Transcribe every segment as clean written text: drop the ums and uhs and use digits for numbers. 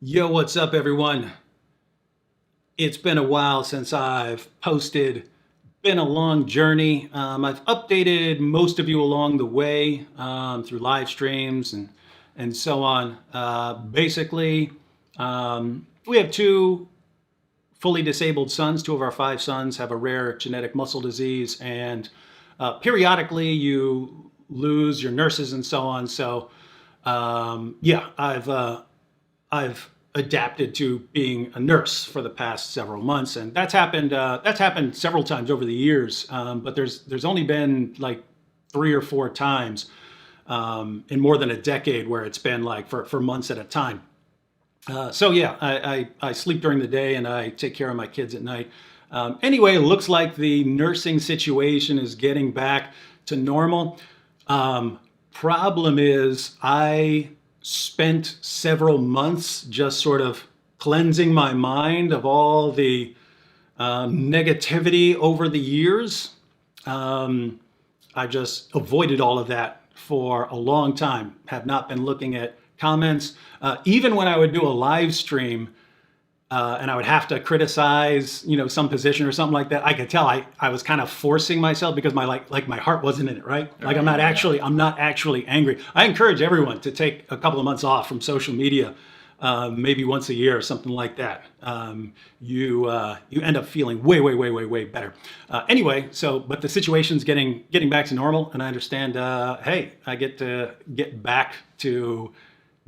Yo, what's up, everyone? It's been a while since I've posted. Been a long journey. I've updated most of you along the way through live streams and so on. Basically, we have two fully disabled sons. Two of our five sons have a rare genetic muscle disease, and periodically you lose your nurses and so on. So, yeah, I've adapted to being a nurse for the past several months, and that's happened. That's happened several times over the years, but there's only been like 3 or 4 times in more than a decade where it's been like for months at a time. So yeah, I sleep during the day and I take care of my kids at night. Anyway, it looks like the nursing situation is getting back to normal. Problem is, I spent several months just sort of cleansing my mind of all the negativity over the years. I just avoided all of that for a long time, have not been looking at comments. Even when I would do a live stream and I would have to criticize, some position or something like that, I could tell I was kind of forcing myself because my my heart wasn't in it, right? Like I'm not actually angry. I encourage everyone to take a couple of months off from social media, maybe once a year or something like that. You end up feeling way better. Anyway, but the situation's getting back to normal, and I understand. Hey, I get to get back to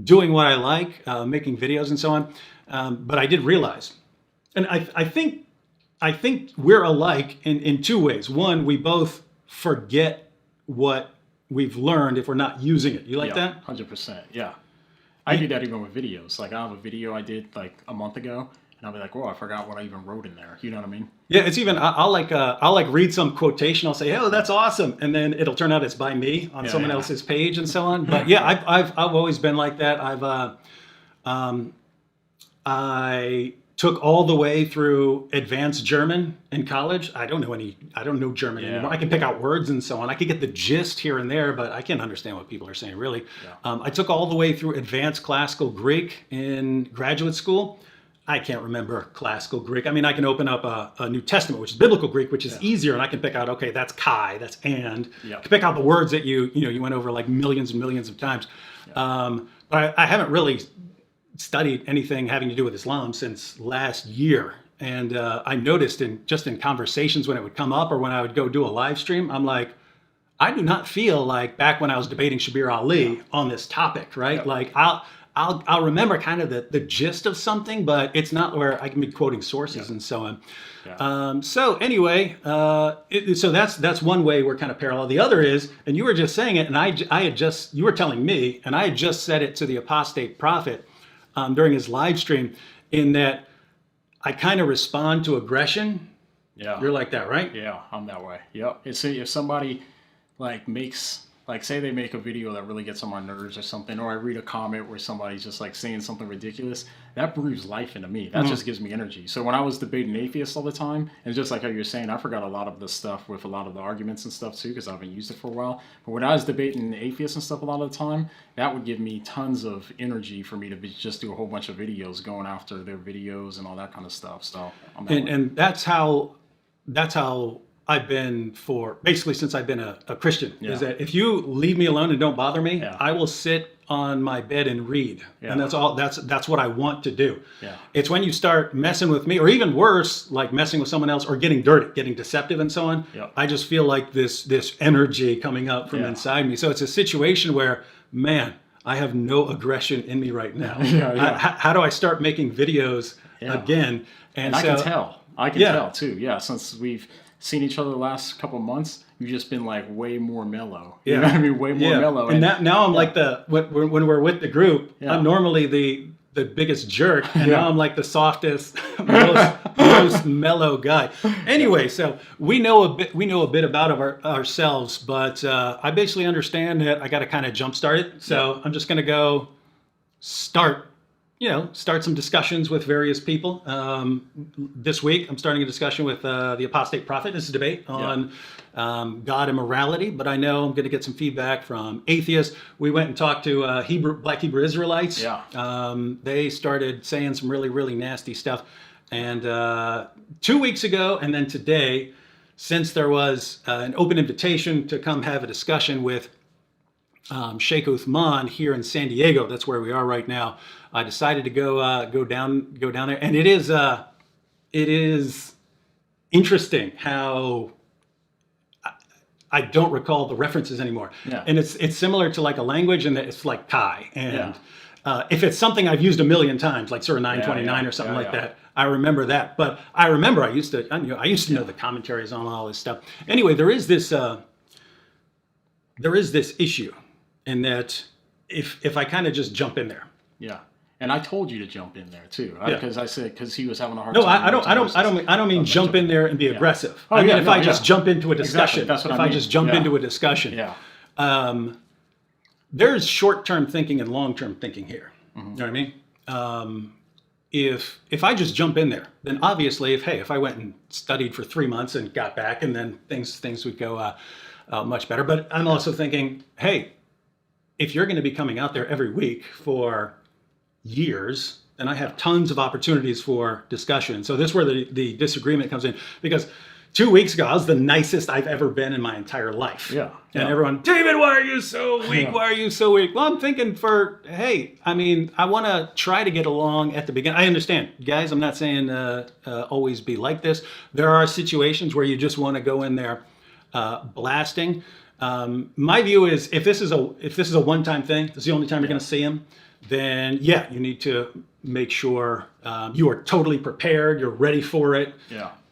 doing what I like, making videos and so on. But I did realize, and I think we're alike in two ways. One, we both forget what we've learned if we're not using it. You like that? 100%. Yeah. I do that even with videos. Like I have a video I did like a month ago, and I'll be like, "Whoa, I forgot what I even wrote in there." You know what I mean? Yeah, it's even I'll read some quotation. I'll say, "Oh, that's awesome," and then it'll turn out it's by me on someone else's page and so on. But yeah, I've always been like that. I took all the way through advanced German in college. I don't know German anymore. I can pick out words and so on. I could get the gist here and there, but I can't understand what people are saying, really. Yeah. I took all the way through advanced classical Greek in graduate school. I can't remember classical Greek. I mean, I can open up a New Testament, which is biblical Greek, which is easier, and I can pick out, okay, that's kai, that's and. Yeah. I can pick out the words that you went over like millions and millions of times. Yeah. But I haven't really studied anything having to do with Islam since last year. And I noticed in conversations when it would come up or when I would go do a live stream, I'm like, I do not feel like back when I was debating Shabir Ali on this topic, right? Yeah. Like I'll remember kind of the gist of something, but it's not where I can be quoting sources and so on. Yeah. So anyway, so that's one way we're kind of parallel. The other is, and you were just saying it, and you were telling me, and I had just said it to the apostate prophet during his live stream, in that I kind of respond to aggression. Yeah. You're like that, right? Yeah, I'm that way. Yep. If somebody say they make a video that really gets on my nerves or something, or I read a comment where somebody's just like saying something ridiculous, that breathes life into me. That just gives me energy. So when I was debating atheists all the time, and just like how you're saying, I forgot a lot of the stuff with a lot of the arguments and stuff too, because I haven't used it for a while. But when I was debating atheists and stuff a lot of the time, that would give me tons of energy for me to just do a whole bunch of videos going after their videos and all that kind of stuff. So and that's how I've been for basically since I've been a Christian. Yeah. Is that if you leave me alone and don't bother me, I will sit on my bed and read. Yeah. And that's all. That's what I want to do. Yeah. It's when you start messing with me, or even worse, like messing with someone else, or getting dirty, getting deceptive, and so on. Yeah. I just feel like this energy coming up from inside me. So it's a situation where, man, I have no aggression in me right now. How do I start making videos again? And I can tell. I can tell too. Yeah, since we've seen each other the last couple of months, you've just been like way more mellow. You know what I mean? Way more mellow. And now I'm like when we're with the group, I'm normally the biggest jerk, and now I'm like the softest, most mellow guy. Anyway, so we know a bit about ourselves, but I basically understand that I got to kind of jumpstart it. So I'm just gonna go start start some discussions with various people. This week, I'm starting a discussion with the apostate prophet. This is a debate on God and morality, but I know I'm going to get some feedback from atheists. We went and talked to Black Hebrew Israelites. They started saying some really, really nasty stuff. And 2 weeks ago, and then today, since there was an open invitation to come have a discussion with Shaykh Uthman here in San Diego, that's where we are right now, I decided to go down there, and it is interesting how I don't recall the references anymore. And it's similar to like a language, and it's like Thai, and if it's something I've used a million times, like Surah 929 or something like that, I remember that. But I remember I used to know the commentaries on all this stuff. Anyway, there is this issue in that if I kind of just jump in there. And I told you to jump in there too, because I said because he was having a hard time. No, I don't mean jump in there and be aggressive. I mean if I just jump into a discussion. Exactly. That's what I mean. I just jump into a discussion. There's short-term thinking and long-term thinking here. You know what I mean? If I just jump in there, then obviously if I went and studied for 3 months and got back, and then things would go much better. But I'm also thinking, hey, if you're going to be coming out there every week for years, then I have tons of opportunities for discussion. So this is where the disagreement comes in, because 2 weeks ago, I was the nicest I've ever been in my entire life. And everyone, David, why are you so weak? Why are you so weak? Well, I'm thinking hey, I mean, I want to try to get along at the beginning. I understand, guys, I'm not saying always be like this. There are situations where you just want to go in there blasting. My view is if this is a one-time thing, this is the only time you're going to see him, then you need to make sure you are totally prepared, you're ready for it.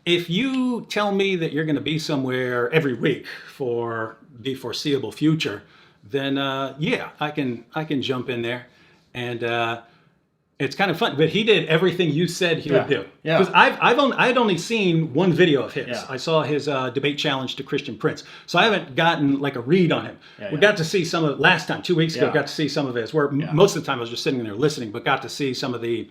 If you tell me that you're going to be somewhere every week for the foreseeable future, then I can jump in there, and it's kind of fun. But he did everything you said he would do. Because I'd only seen one video of his. I saw his debate challenge to Christian Prince, so I haven't gotten like a read on him. We got to see some of last time 2 weeks ago. Got to see some of his. Where most of the time I was just sitting there listening, but got to see some of the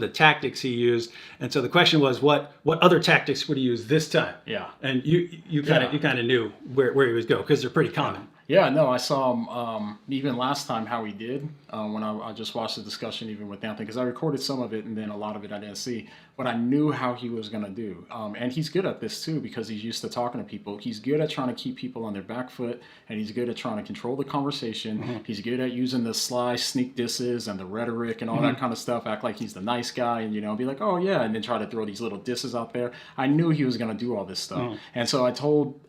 tactics he used. And so the question was, what other tactics would he use this time? And you kind of knew where he was go, because they're pretty common. No, I saw him even last time how he did when I just watched the discussion even with Anthony, because I recorded some of it and then a lot of it I didn't see, but I knew how he was going to do. And he's good at this too, because he's used to talking to people. He's good at trying to keep people on their back foot, and he's good at trying to control the conversation. He's good at using the sly sneak disses and the rhetoric and all that kind of stuff, act like he's the nice guy and, be like, oh yeah, and then try to throw these little disses out there. I knew he was going to do all this stuff. And so I told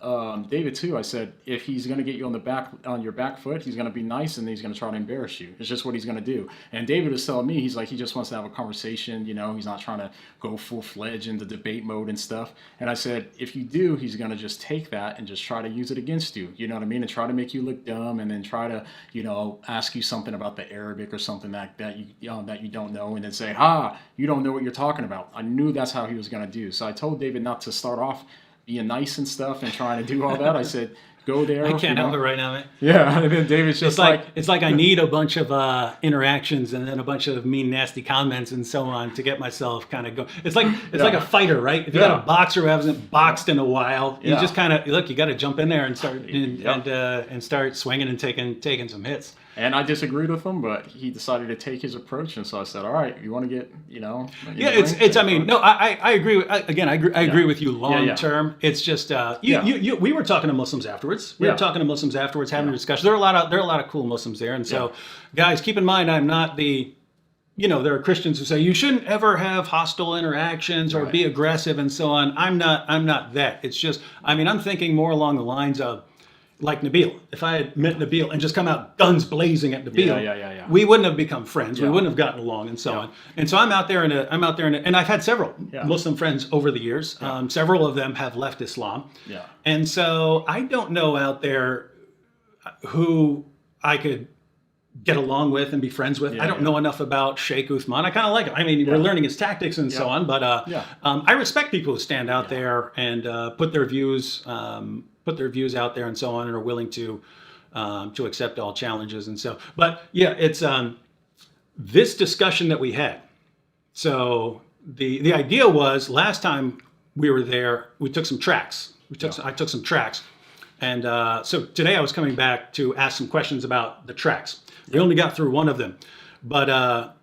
David too, I said, if he's going to get you on your back foot, he's going to be nice, and he's going to try to embarrass you. It's just what he's going to do. And David was telling me, he's like, he just wants to have a conversation, he's not trying to go full-fledged into debate mode and stuff. And I said, if you do, he's going to just take that and just try to use it against you, you know what I mean, and try to make you look dumb, and then try to, ask you something about the Arabic or something that you don't know, and then say, you don't know what you're talking about. I knew that's how he was going to do. So I told David not to start off being nice and stuff and trying to do all that. I said, go there. I can't help it right now, man. And then David's just it's like I need a bunch of interactions and then a bunch of mean, nasty comments and so on to get myself kind of go. It's like a fighter, right? If you got a boxer who hasn't boxed in a while, you just kind of you got to jump in there and start and start swinging and taking some hits. And I disagreed with him, but he decided to take his approach, and so I said, "All right, you want to get, it's. I mean, no, I agree. I agree with you long term. It's just we were talking to Muslims afterwards. We were talking to Muslims afterwards, having a discussion. There are a lot of cool Muslims there, and so guys, keep in mind, I'm not the. There are Christians who say you shouldn't ever have hostile interactions or be aggressive and so on. I'm not that. It's just, I'm thinking more along the lines of, like Nabil. If I had met Nabil and just come out guns blazing at Nabil, we wouldn't have become friends. We wouldn't have gotten along and so on. And so I'm out there and I've had several Muslim friends over the years. Several of them have left Islam. And so I don't know out there who I could get along with and be friends with. I don't know enough about Shaykh Uthman. I kind of like him. We're learning his tactics and so on, but I respect people who stand out there and put their views out there and so on, and are willing to accept all challenges and so. But it's this discussion that we had. So the idea was last time we were there, we took some tracts. I took some tracts. And so today I was coming back to ask some questions about the tracts. We only got through one of them, but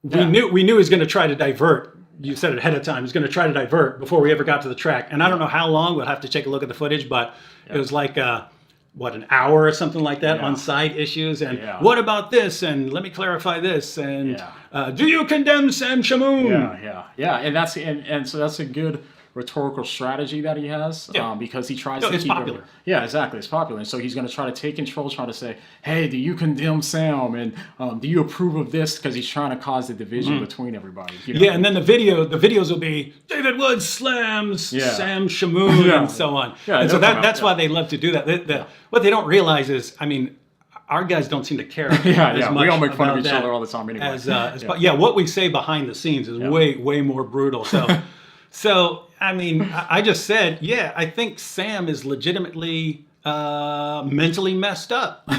we knew he was going to try to divert. You said it ahead of time. He's going to try to divert before we ever got to the track. And I don't know how long. We'll have to take a look at the footage, but it was like an hour or something like that on side issues. And what about this? And let me clarify this. And do you condemn Sam Shamoon? Yeah. And so that's a good rhetorical strategy that he has because he tries to it's keep popular. Exactly. It's popular. And so he's going to try to take control, try to say, hey, do you condemn Sam? And do you approve of this? Because he's trying to cause the division between everybody. You know? Yeah, and then the videos will be David Woods slams Sam Shamoon and so on. And so that's why they love to do that. What they don't realize is, I mean, our guys don't seem to care as much. We all make fun of each that other all the time anyway. What we say behind the scenes is way more brutal. So I mean, I just said, I think Sam is legitimately mentally messed up,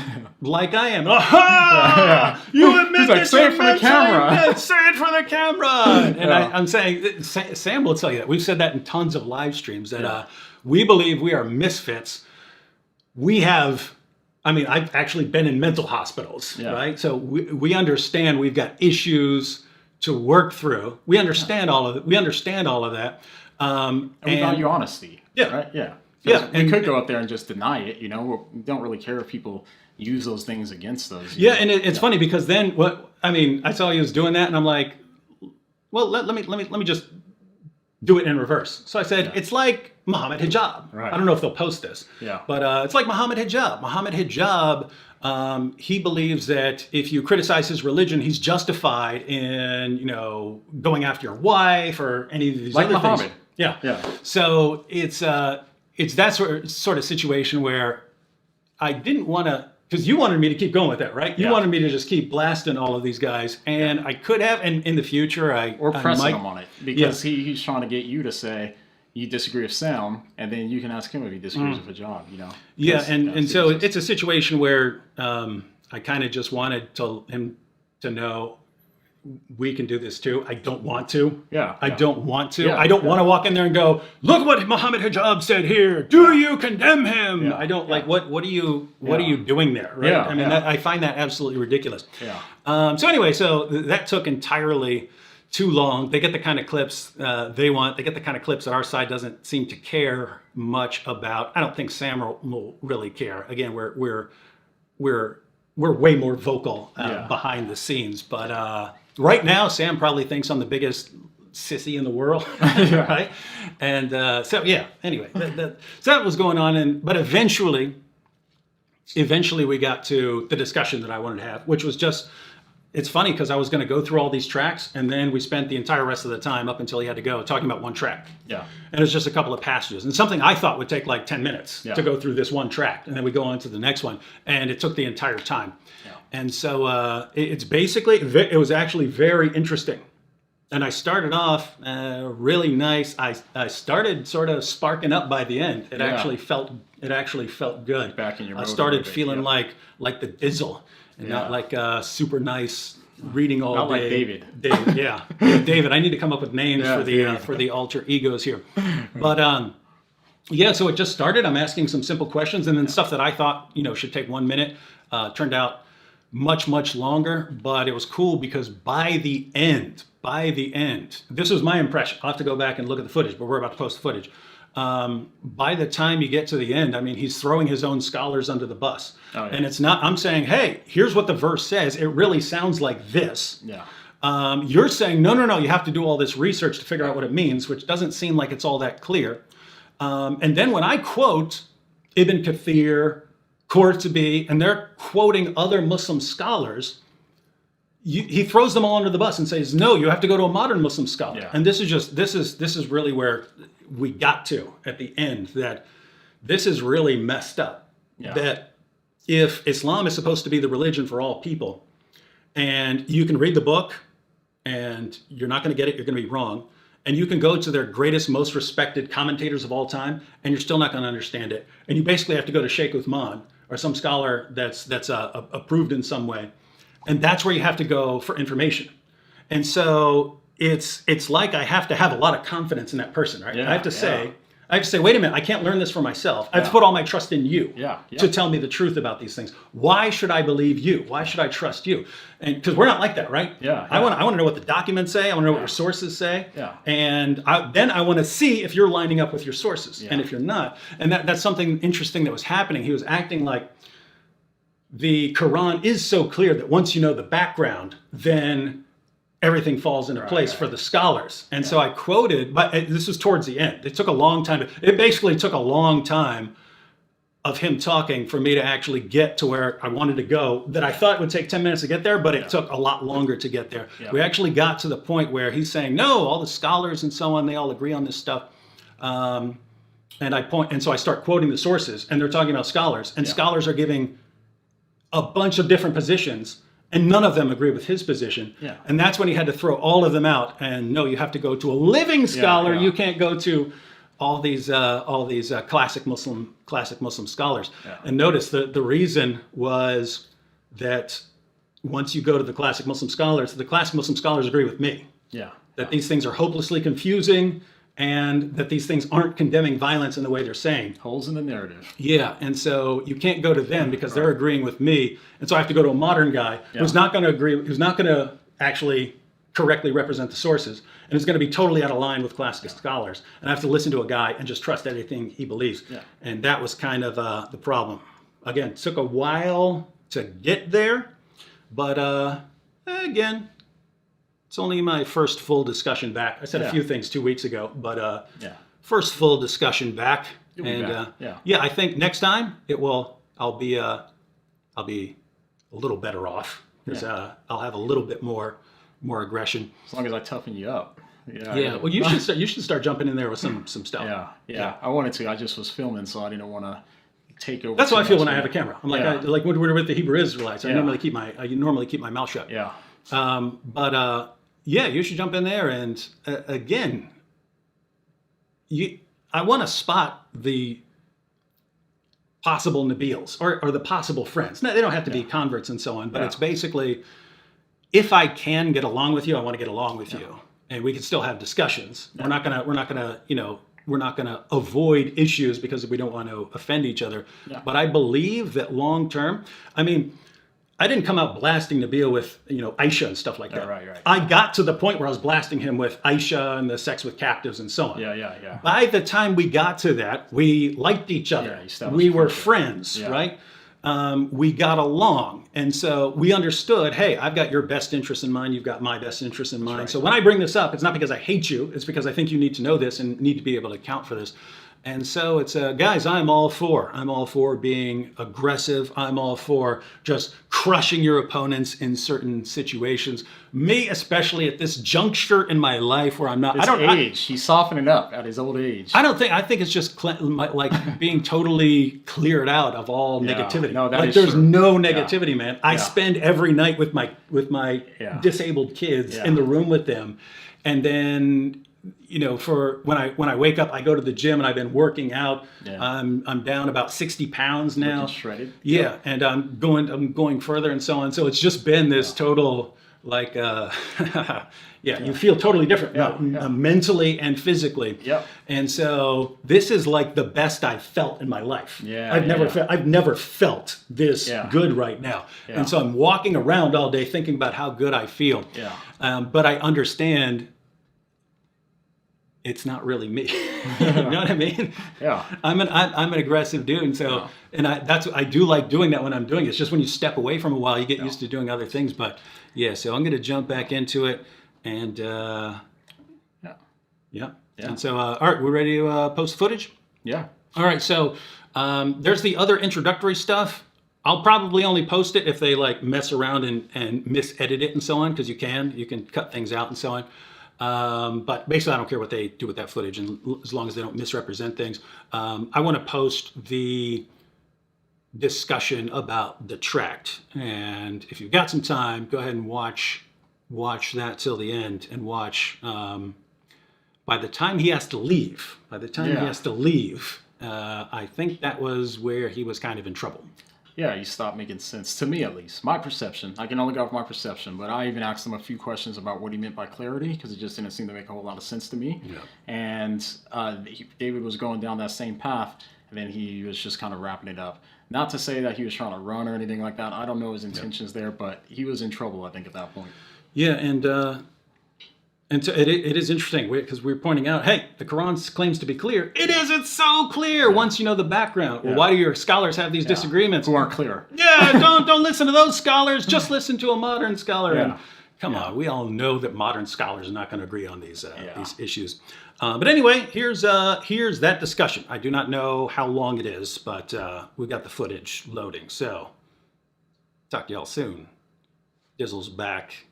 like I am. Aha! You admit He's like, say it for the camera. Say it for the camera. And I'm saying, Sam will tell you that. We've said that in tons of live streams, that we believe we are misfits. I've actually been in mental hospals, right? So we understand we've got issues to work through. We understand all of it. We understand all of that. And we value honesty. Right? We could go out there and just deny it. You know, we don't really care if people use those things against us. And it's funny because then I saw he was doing that, and I'm like, well, let me just do it in reverse. So I said, it's like Muhammad Hijab. Right. I don't know if they'll post this. But it's like Muhammad Hijab. Muhammad Hijab. He believes that if you criticize his religion, he's justified in going after your wife or any of these like other Muhammad. things. Yeah. So it's that sort of situation where I didn't want to, because you wanted me to keep going with that, right? You wanted me to just keep blasting all of these guys, and I could have, and in the future or pressing him on it because he's trying to get you to say you disagree with Sam, and then you can ask him if he disagrees with a job. And so it's a situation where I kind of just wanted him to know we can do this too. I don't want to. I don't want to. I don't want to walk in there and go, look what Muhammad Hijab said here. Do you condemn him? I don't like what are you doing there? Right? I find that absolutely ridiculous. So anyway, so that took entirely too long. They get the kind of clips they want. They get the kind of clips that our side doesn't seem to care much about. I don't think Sam will really care. Again, we're way more vocal behind the scenes, but right now Sam probably thinks I'm the biggest sissy in the world, right? And anyway, so that was going on, but eventually we got to the discussion that I wanted to have, which was just. It's funny because I was going to go through all these tracks, and then we spent the entire rest of the time up until he had to go talking about one track. And it was just a couple of passages, and something I thought would take like 10 minutes to go through this one track, and then we go on to the next one, and it took the entire time. And so it's basically, it was actually very interesting. And I started off really nice. I started sort of sparking up by the end. It actually felt good. Back in your I started feeling like the Dizzle. And not like super nice reading all not day. Like David. David. I need to come up with names for the alter egos here. But so it just started. I'm asking some simple questions, and then stuff that I thought should take 1 minute turned out much longer. But it was cool because by the end, this was my impression. I'll have to go back and look at the footage, but we're about to post the footage. By the time you get to the end, I mean, he's throwing his own scholars under the bus. And it's not, I'm saying, hey, here's what the verse says. It really sounds like this. You're saying, no, you have to do all this research to figure out what it means, which doesn't seem like it's all that clear. And then when I quote Ibn Kathir, Qurtubi, and they're quoting other Muslim scholars, he throws them all under the bus and says, no, you have to go to a modern Muslim scholar. And this is really where we got to at the end, that this is really messed up. That if Islam is supposed to be the religion for all people, and you can read the book and you're not going to get it, you're going to be wrong, and you can go to their greatest, most respected commentators of all time, and you're still not going to understand it, and you basically have to go to Shaykh Uthman or some scholar that's approved in some way, And that's where you have to go for information. And so it's like I have to have a lot of confidence in that person, right? Yeah, I have to say, wait a minute, I can't learn this for myself. I have to put all my trust in you to tell me the truth about these things. Why should I believe you? Why should I trust you? And because we're not like that, right? I want to know what the documents say. I want to know what your sources say. And then I want to see if you're lining up with your sources and if you're not. And that's something interesting that was happening. He was acting like the Quran is so clear that once you know the background, then everything falls into place for the scholars. And so I quoted, but this was towards the end. It took a long time. It basically took a long time of him talking for me to actually get to where I wanted to go, that I thought would take 10 minutes to get there, but it took a lot longer to get there. We actually got to the point where he's saying, no, all the scholars and so on, they all agree on this stuff. And so I start quoting the sources, and they're talking about scholars, and scholars are giving a bunch of different positions, and none of them agree with his position. And that's when he had to throw all of them out. And no, you have to go to a living scholar. You can't go to all these classic Muslim scholars. And notice the reason was that once you go to the classic Muslim scholars agree with me. That these things are hopelessly confusing, and that these things aren't condemning violence in the way they're saying. Holes in the narrative. And so you can't go to them because they're agreeing with me. And so I have to go to a modern guy who's not going to agree, who's not going to actually correctly represent the sources, and is going to be totally out of line with classic scholars. And I have to listen to a guy and just trust anything he believes. And that was kind of the problem. Again, it took a while to get there, but again, it's only my first full discussion back. I said a few things 2 weeks ago, but first full discussion back. I think next time I'll be a little better off, because I'll have a little bit more aggression. As long as I toughen you up. Well, you should start jumping in there with some stuff. I wanted to. I just was filming, so I didn't want to take over. That's how I feel when I have a camera. I'm like when we're with the Hebrew Israelites. I normally keep my mouth shut. You should jump in there, and again, I want to spot the possible Nabils or the possible friends. Now, they don't have to be converts and so on, but it's basically, if I can get along with you, I want to get along with you, and we can still have discussions. We're not gonna avoid issues because we don't want to offend each other. But I believe that long term, I didn't come out blasting Nabil with, Aisha and stuff like that. I got to the point where I was blasting him with Aisha and the sex with captives and so on. By the time we got to that, we liked each other. We were friends, right? We got along. And so we understood, hey, I've got your best interest in mind. You've got my best interest in mind. So when I bring this up, it's not because I hate you. It's because I think you need to know this and need to be able to account for this. And so it's, guys, I'm all for being aggressive. I'm all for just crushing your opponents in certain situations. Me, especially at this juncture in my life where I'm not. He's softening up at his old age. I think it's just like being totally cleared out of all negativity. No, there's no negativity, man. I spend every night with my disabled kids in the room with them, and then, for when I wake up, I go to the gym, and I've been working out. I'm down about 60 pounds now. Looking shredded. And I'm going further and so on. So it's just been this total you feel totally different mentally and physically. And so this is like the best I've felt in my life. I've never felt this good right now. And so I'm walking around all day thinking about how good I feel. But I understand it's not really me. You know what I mean? I'm an aggressive dude, and so I do like doing that when I'm doing it. It's just when you step away from a while, you get used to doing other things. But so I'm going to jump back into it, and And so all right, we're ready to post footage. All right, so there's the other introductory stuff. I'll probably only post it if they mess around and misedit it and so on, because you can cut things out and so on. But basically, I don't care what they do with that footage, and as long as they don't misrepresent things. I want to post the discussion about the tract, and if you've got some time, go ahead and watch that till the end, and watch. By the time he has to leave, I think that was where he was kind of in trouble. you stop making sense, to me at least. My perception. I can only go off my perception, but I even asked him a few questions about what he meant by clarity, because it just didn't seem to make a whole lot of sense to me. Yeah. And David was going down that same path, and then he was just kind of wrapping it up. Not to say that he was trying to run or anything like that. I don't know his intentions there, but he was in trouble, I think, at that point. Yeah, and so it is interesting because we're pointing out, hey, the Quran claims to be clear. It isn't so clear once you know the background. Well, why do your scholars have these disagreements? Who aren't clear. Yeah, don't listen to those scholars. Just listen to a modern scholar. And come on, we all know that modern scholars are not going to agree on these issues. But anyway, here's that discussion. I do not know how long it is, but we got the footage loading. So talk to y'all soon. Dizzle's back.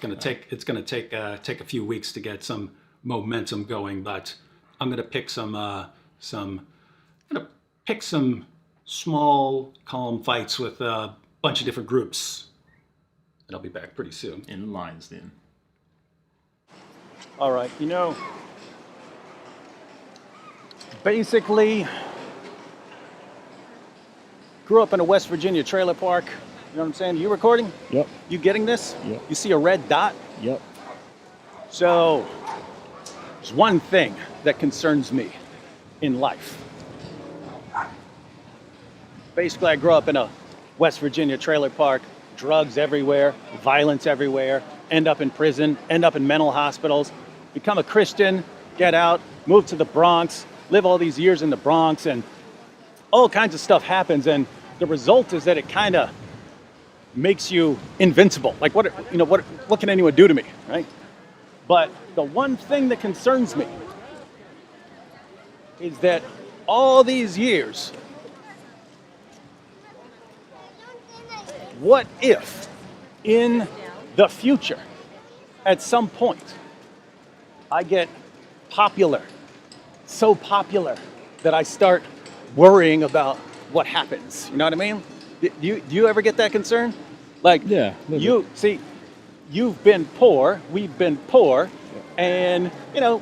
It's gonna take a few weeks to get some momentum going, but I'm gonna pick some small, calm fights with a bunch of different groups, and I'll be back pretty soon. In the lion's den. All right, basically, grew up in a West Virginia trailer park. You know what I'm saying? You recording? Yep. You getting this? Yep. You see a red dot? Yep. So, there's one thing that concerns me in life. Basically, I grew up in a West Virginia trailer park, drugs everywhere, violence everywhere, end up in prison, end up in mental hospitals, become a Christian, get out, move to the Bronx, live all these years in the Bronx, and all kinds of stuff happens, and the result is that it kind of makes you invincible. Like what can anyone do to me, right? But the one thing that concerns me is that all these years, what if in the future, at some point, I get popular, so popular that I start worrying about what happens? You know what I mean? Do you ever get that concern? Like, you've been poor, we've been poor, and,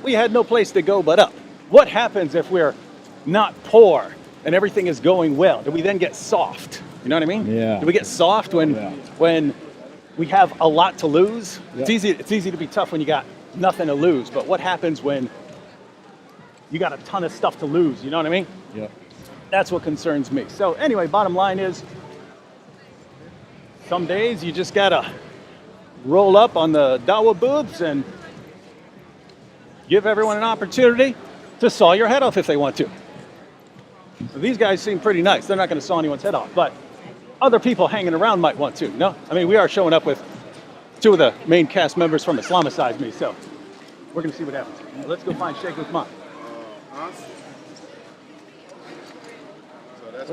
we had no place to go but up. What happens if we're not poor and everything is going well? Do we then get soft? You know what I mean? Yeah. Do we get soft when we have a lot to lose? Yeah. It's easy to be tough when you got nothing to lose, but what happens when you got a ton of stuff to lose? You know what I mean? Yeah. That's what concerns me. So anyway, bottom line is, some days you just gotta roll up on the dawah booths and give everyone an opportunity to saw your head off if they want to. So these guys seem pretty nice. They're not gonna saw anyone's head off, but other people hanging around might want to, no? I mean, we are showing up with two of the main cast members from Islamicize Me, so we're gonna see what happens. Now, let's go find Shaykh Uthman.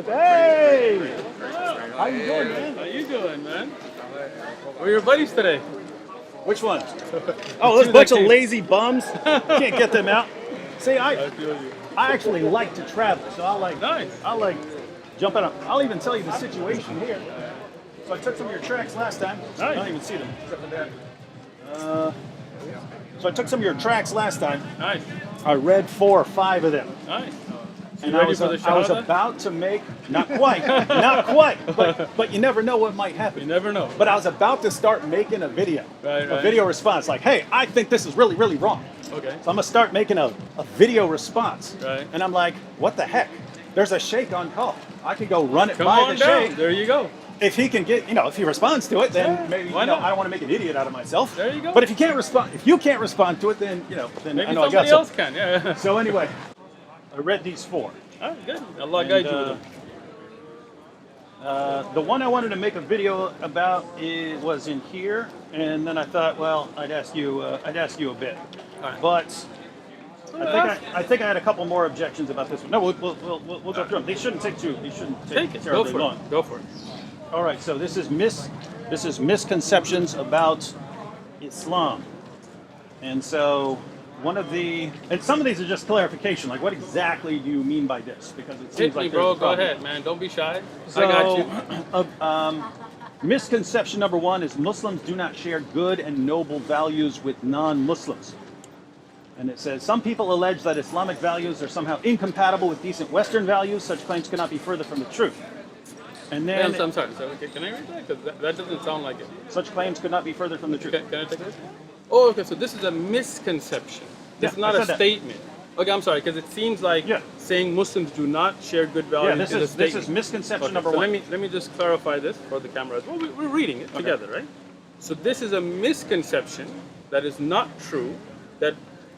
Hey! How you doing, man? How you doing, man? Where are your buddies today? Which one? Oh, there's a bunch of lazy bums. Can't get them out. See, I actually like to travel, so I like jump out. I'll even tell you the situation here. So I took some of your tracks last time. Nice. I don't even see them. Except for that. So I took some of your tracks last time. Nice. I read 4 or 5 of them. Nice. And I was about to make, not quite, but you never know what might happen. You never know. But I was about to start making a video, Right. video response, like, hey, I think this is really, really wrong. Okay. So I'm gonna start making a video response. Right. And I'm like, what the heck? There's a sheikh on call. I could go run it Come by on the down. sheikh. There you go. If he can get, if he responds to it, then maybe why not? I don't want to make an idiot out of myself. There you go. But if you can't respond to it, then then Maybe I know I got somebody else can. Yeah. So anyway, I read these 4. Oh, good. Allah guide you with them. The one I wanted to make a video about was in here, and then I thought, well, I'd ask you a bit. Right. But I think I had a couple more objections about this one. No, we'll go through them. They shouldn't take Take it. Go terribly for long. it. Go for it. All right, so this is misconceptions about Islam, and so and some of these are just clarification, like what exactly do you mean by this? Because it seems Hit me, like bro. there's a Go problem. ahead, man. Don't be shy. So, I got you. Misconception number 1 is Muslims do not share good and noble values with non-Muslims. And it says, some people allege that Islamic values are somehow incompatible with decent Western values. Such claims cannot be further from the truth. And then I'm sorry. So, okay, can I read that? Because that doesn't sound like it. such claims could not be further from the truth. Can I take this? Oh, okay. So this is a misconception. This is Yeah, not I a said that. statement. Okay, I'm sorry, because it seems like Yeah. saying Muslims do not share good values Yeah, is a this statement. is misconception Okay, number so one. let me just clarify this for the cameras. Well, we're reading it together, right? So this is a misconception that is not true. That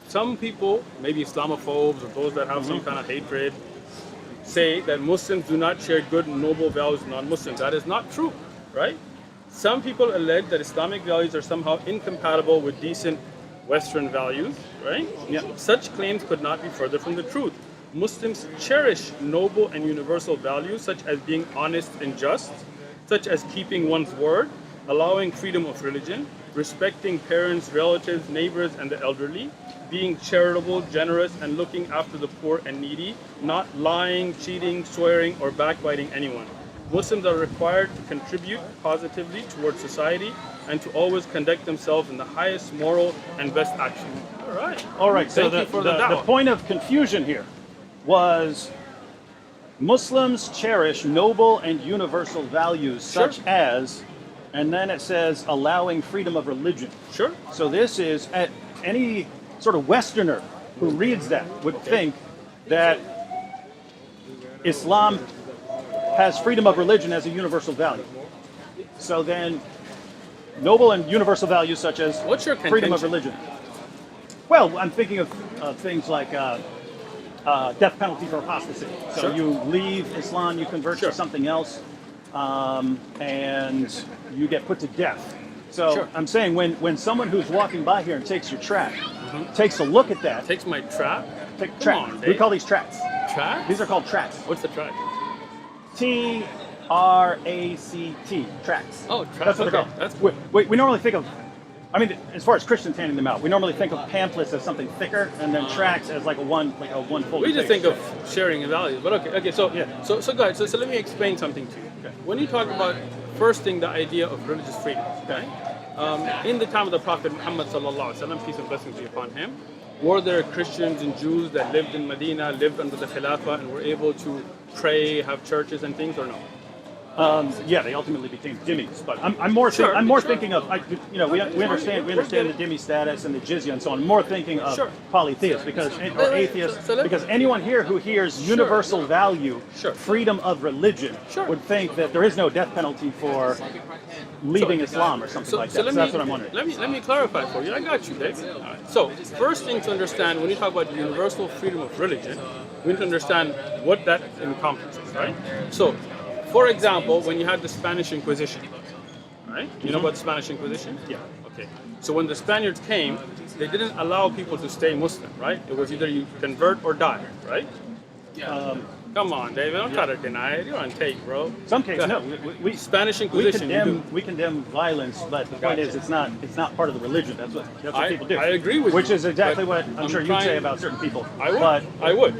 some people, maybe Islamophobes or those that have some kind of hatred, say that Muslims do not share good and noble values with non-Muslims. That is not true, right? Some people allege that Islamic values are somehow incompatible with decent Western values, right? Yeah. Such claims could not be further from the truth. Muslims cherish noble and universal values such as being honest and just, such as keeping one's word, allowing freedom of religion, respecting parents, relatives, neighbors, and the elderly, being charitable, generous, and looking after the poor and needy, not lying, cheating, swearing, or backbiting anyone. Muslims are required to contribute positively towards society and to always conduct themselves in the highest moral and best action. All right. All right, so Thank you for the dawah. point of confusion here was Muslims cherish noble and universal values Sure. such as, and then it says allowing freedom of religion. Sure. So this is any sort of Westerner who reads that would think that Islam has freedom of religion as a universal value. So then, noble and universal values such as What's your freedom of contention? religion. Well, I'm thinking of things like death penalty for apostasy. So Sure. you leave Islam, you convert Sure. to something else, and you get put to death. So Sure. I'm saying when someone who's walking by here and takes your tract, takes a look at that, Takes my trap. take Come tract. on, We Dave. call these tracts. Track? These are called tracts. What's the track? T-R-A-C-T. Tracts. Oh, That's tracts, what they're okay. called. That's We normally think of, I mean, as far as Christians handing them out, we normally think of pamphlets as something thicker, and then tracts as like a one folded. We just think of sharing values, but okay. So Yeah. so guys, so let me explain something to you. Okay. When you talk about first thing, the idea of religious freedom, okay? In the time of the Prophet Muhammad sallallahu alaihi wasallam, peace and blessings be upon him, were there Christians and Jews that lived in Medina, lived under the Khilafah, and were able to pray, have churches and things, or no? Yeah, they ultimately became dhimmis, but I'm more Sure, I'm more sure. thinking of we understand the dhimmi status and the jizya and so on. I'm more thinking of Sure. polytheists or atheists so let- because anyone here who hears universal value, Sure. freedom of religion, Sure. would think that there is no death penalty for leaving Islam or something like that. So that's what I'm wondering. Let me clarify for you. I got you, Dave. So, first thing to understand when you talk about universal freedom of religion, we need to understand what that encompasses, right? So, for example, when you had the Spanish Inquisition, right? You know about the Spanish Inquisition? Yeah. Okay. So when the Spaniards came, they didn't allow people to stay Muslim, right? It was either you convert or die, right? Come on, David. Don't try to deny it. You're on tape, bro. Some cases, Go no. ahead. We Spanish Inquisition. you do. we condemn violence, but the point is, it's not part of the religion. That's what people do. I agree with Which you, is exactly but what I'm I'm sure you'd trying- say about certain people. I would. But I would.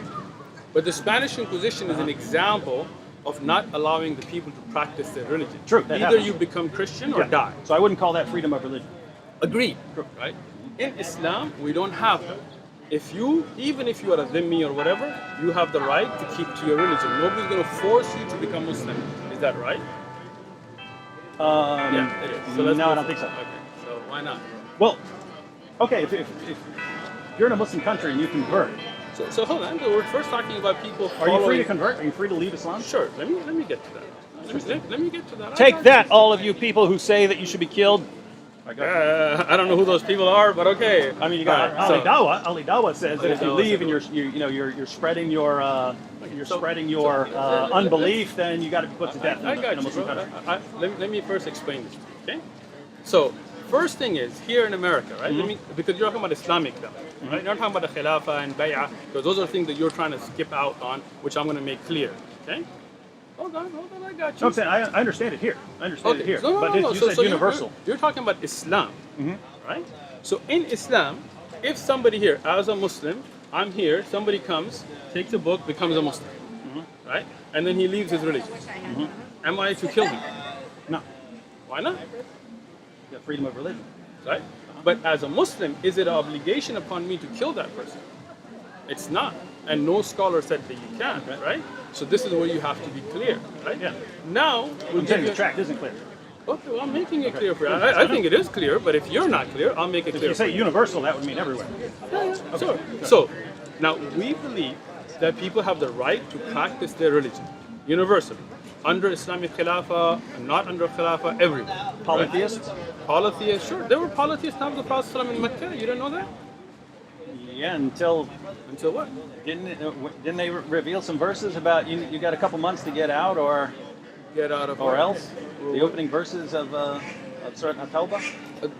But the Spanish Inquisition is an example of not allowing the people to practice their religion. True, that Either happens. you become Christian or yeah. die. So I wouldn't call that freedom of religion. Agreed. Right? In Islam, we don't have that. Even if you are a dhimmi or whatever, you have the right to keep to your religion. Nobody's going to force you to become Muslim. Is that right? Yeah, it is. So let's no, go I don't for think so. it. Okay, so why not? Well, okay, if you're in a Muslim country and you convert, So hold on. We're first talking about people are you free following- to convert? Are you free to leave Islam? Sure. Let me get to that. Let me get to that. I Take got that, all of you people who say that you should be killed. I don't know who those people are, but okay. I mean, you got All right, so- Ali Dawah says that if you Dawah leave says and you're spreading your unbelief, then you got to be put to death I in a got you, Muslim bro. country. Let me first explain this to you, okay? So, first thing is, here in America, right? Because you're talking about Islamic values, right? You're not talking about the Khilafah and Bay'ah, because those are things that you're trying to skip out on, which I'm going to make clear, okay? Hold on, I got you. No, I'm saying I understand it here. I understand it here. So, But you said so universal. You're talking about Islam, right? So in Islam, if somebody here, as a Muslim, I'm here, somebody comes, takes a book, becomes a Muslim, right? And then he leaves his religion. Am I to kill him? No, Why not? you got freedom of religion. Right? But as a Muslim, is it an obligation upon me to kill that person? It's not. And no scholar said that you can, right? So this is where you have to be clear, right? Yeah. Now, we'll I'm give saying you... the tract isn't clear. Okay, well, I'm making it clear for you. I think it is clear, but if you're not clear, I'll make it If clear you for say you. universal, that would mean everywhere. Sure. So, now we believe that people have the right to practice their religion universally, under Islamic Khilafah, not under Khilafah, everywhere. Polytheists? Polytheists, sure. There were polytheists times of the Prophet ﷺ in Mecca. You didn't know that? Yeah, until Until what? didn't they reveal some verses about you got a couple months to get out or Get out of or what? else? The opening verses of Surah At-Tawbah?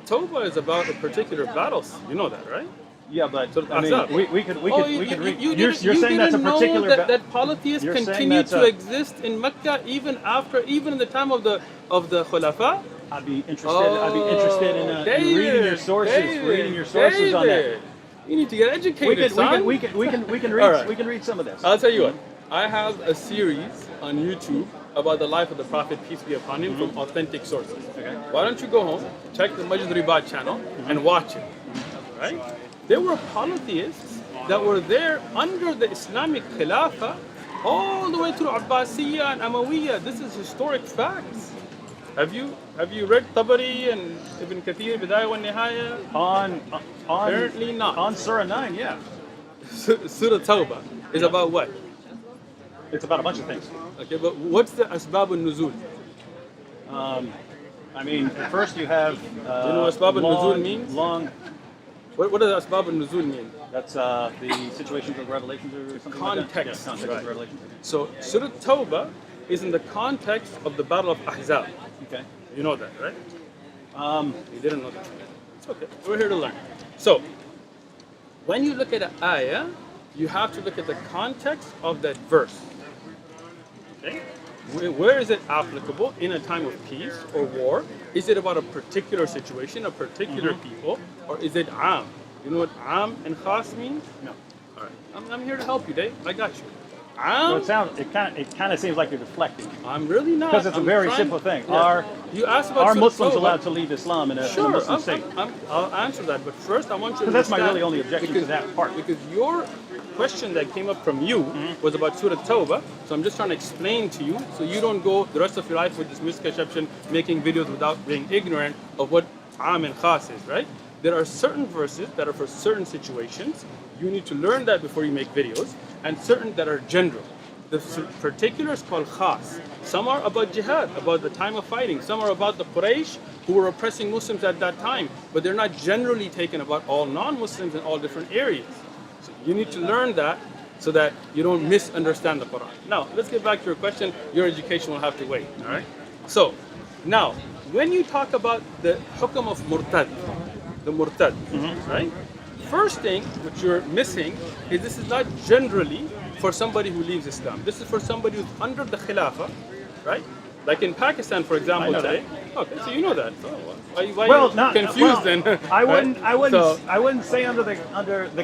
Tawbah is about a particular battle. You know that, right? Yeah, but So I mean, Ahzab. we could read. You You're didn't saying that's a know particular. that polytheists You're saying continue that's to a- exist in Mecca even in the time of the Khulafa. I'd be interested in David, reading your sources. David, On that. You need to get educated, son. We can read All right. we can read some of this. I'll tell you what. I have a series on YouTube about the life of the Prophet, peace be upon him, from authentic sources. Okay. Why don't you go home, check the Majd Ribat channel, and watch it? Right? There were polytheists that were there under the Islamic Khilafah all the way through Abbasiyya and Umayyah. This is historic facts. Have you read Tabari and Ibn Kathir, Bidayah wa Nihaya? On Apparently not. On Surah 9, yeah. Surah Tawbah is about what? It's about a bunch of things. Okay, but what's the Asbab al-Nuzul? I mean, at first you have Do you know what Asbab al-Nuzul means? What does Asbab al-Nuzul mean? That's the situations of Revelations or something like that. Context, Yeah, context right. of Revelations. So Surah Tawbah is in the context of the Battle of Ahzab. Okay. You know that, right? You didn't know that. It's okay. We're here to learn. So, when you look at an ayah, you have to look at the context of that verse. Okay? Where is it applicable in a time of peace or war? Is it about a particular situation, a particular people, or is it am? You know what am and khas mean? No. All right. I'm here to help you, Dave. I got you. So it kind of seems like you're deflecting I'm really not. because it's a I'm very trying- simple thing. Yeah. You asked about Are Surah Muslims Tawbah. allowed to leave Islam in a Sure, Muslim state? I'll answer that, but first I want you to Because that's my understand- really only objection to that part. Because your question that came up from you was about Surah Tawbah, so I'm just trying to explain to you so you don't go the rest of your life with this misconception, making videos without being ignorant of what Am and Khas is, right? There are certain verses that are for certain situations. You need to learn that before you make videos, and certain that are general. The particulars called khas. Some are about jihad, about the time of fighting. Some are about the Quraysh who were oppressing Muslims at that time, but they're not generally taken about all non-Muslims in all different areas. So you need to learn that so that you don't misunderstand the Quran. Now, let's get back to your question. Your education will have to wait, all right? So, now, when you talk about the hukm of murtad, the murtad, right? First thing which you're missing is this is not generally for somebody who leaves Islam. This is for somebody who's under the Khilafah, right? Like in Pakistan, for example, I know today. Okay, so you know that. So why Well, you not confused well, then? I right? wouldn't. So, I wouldn't say under the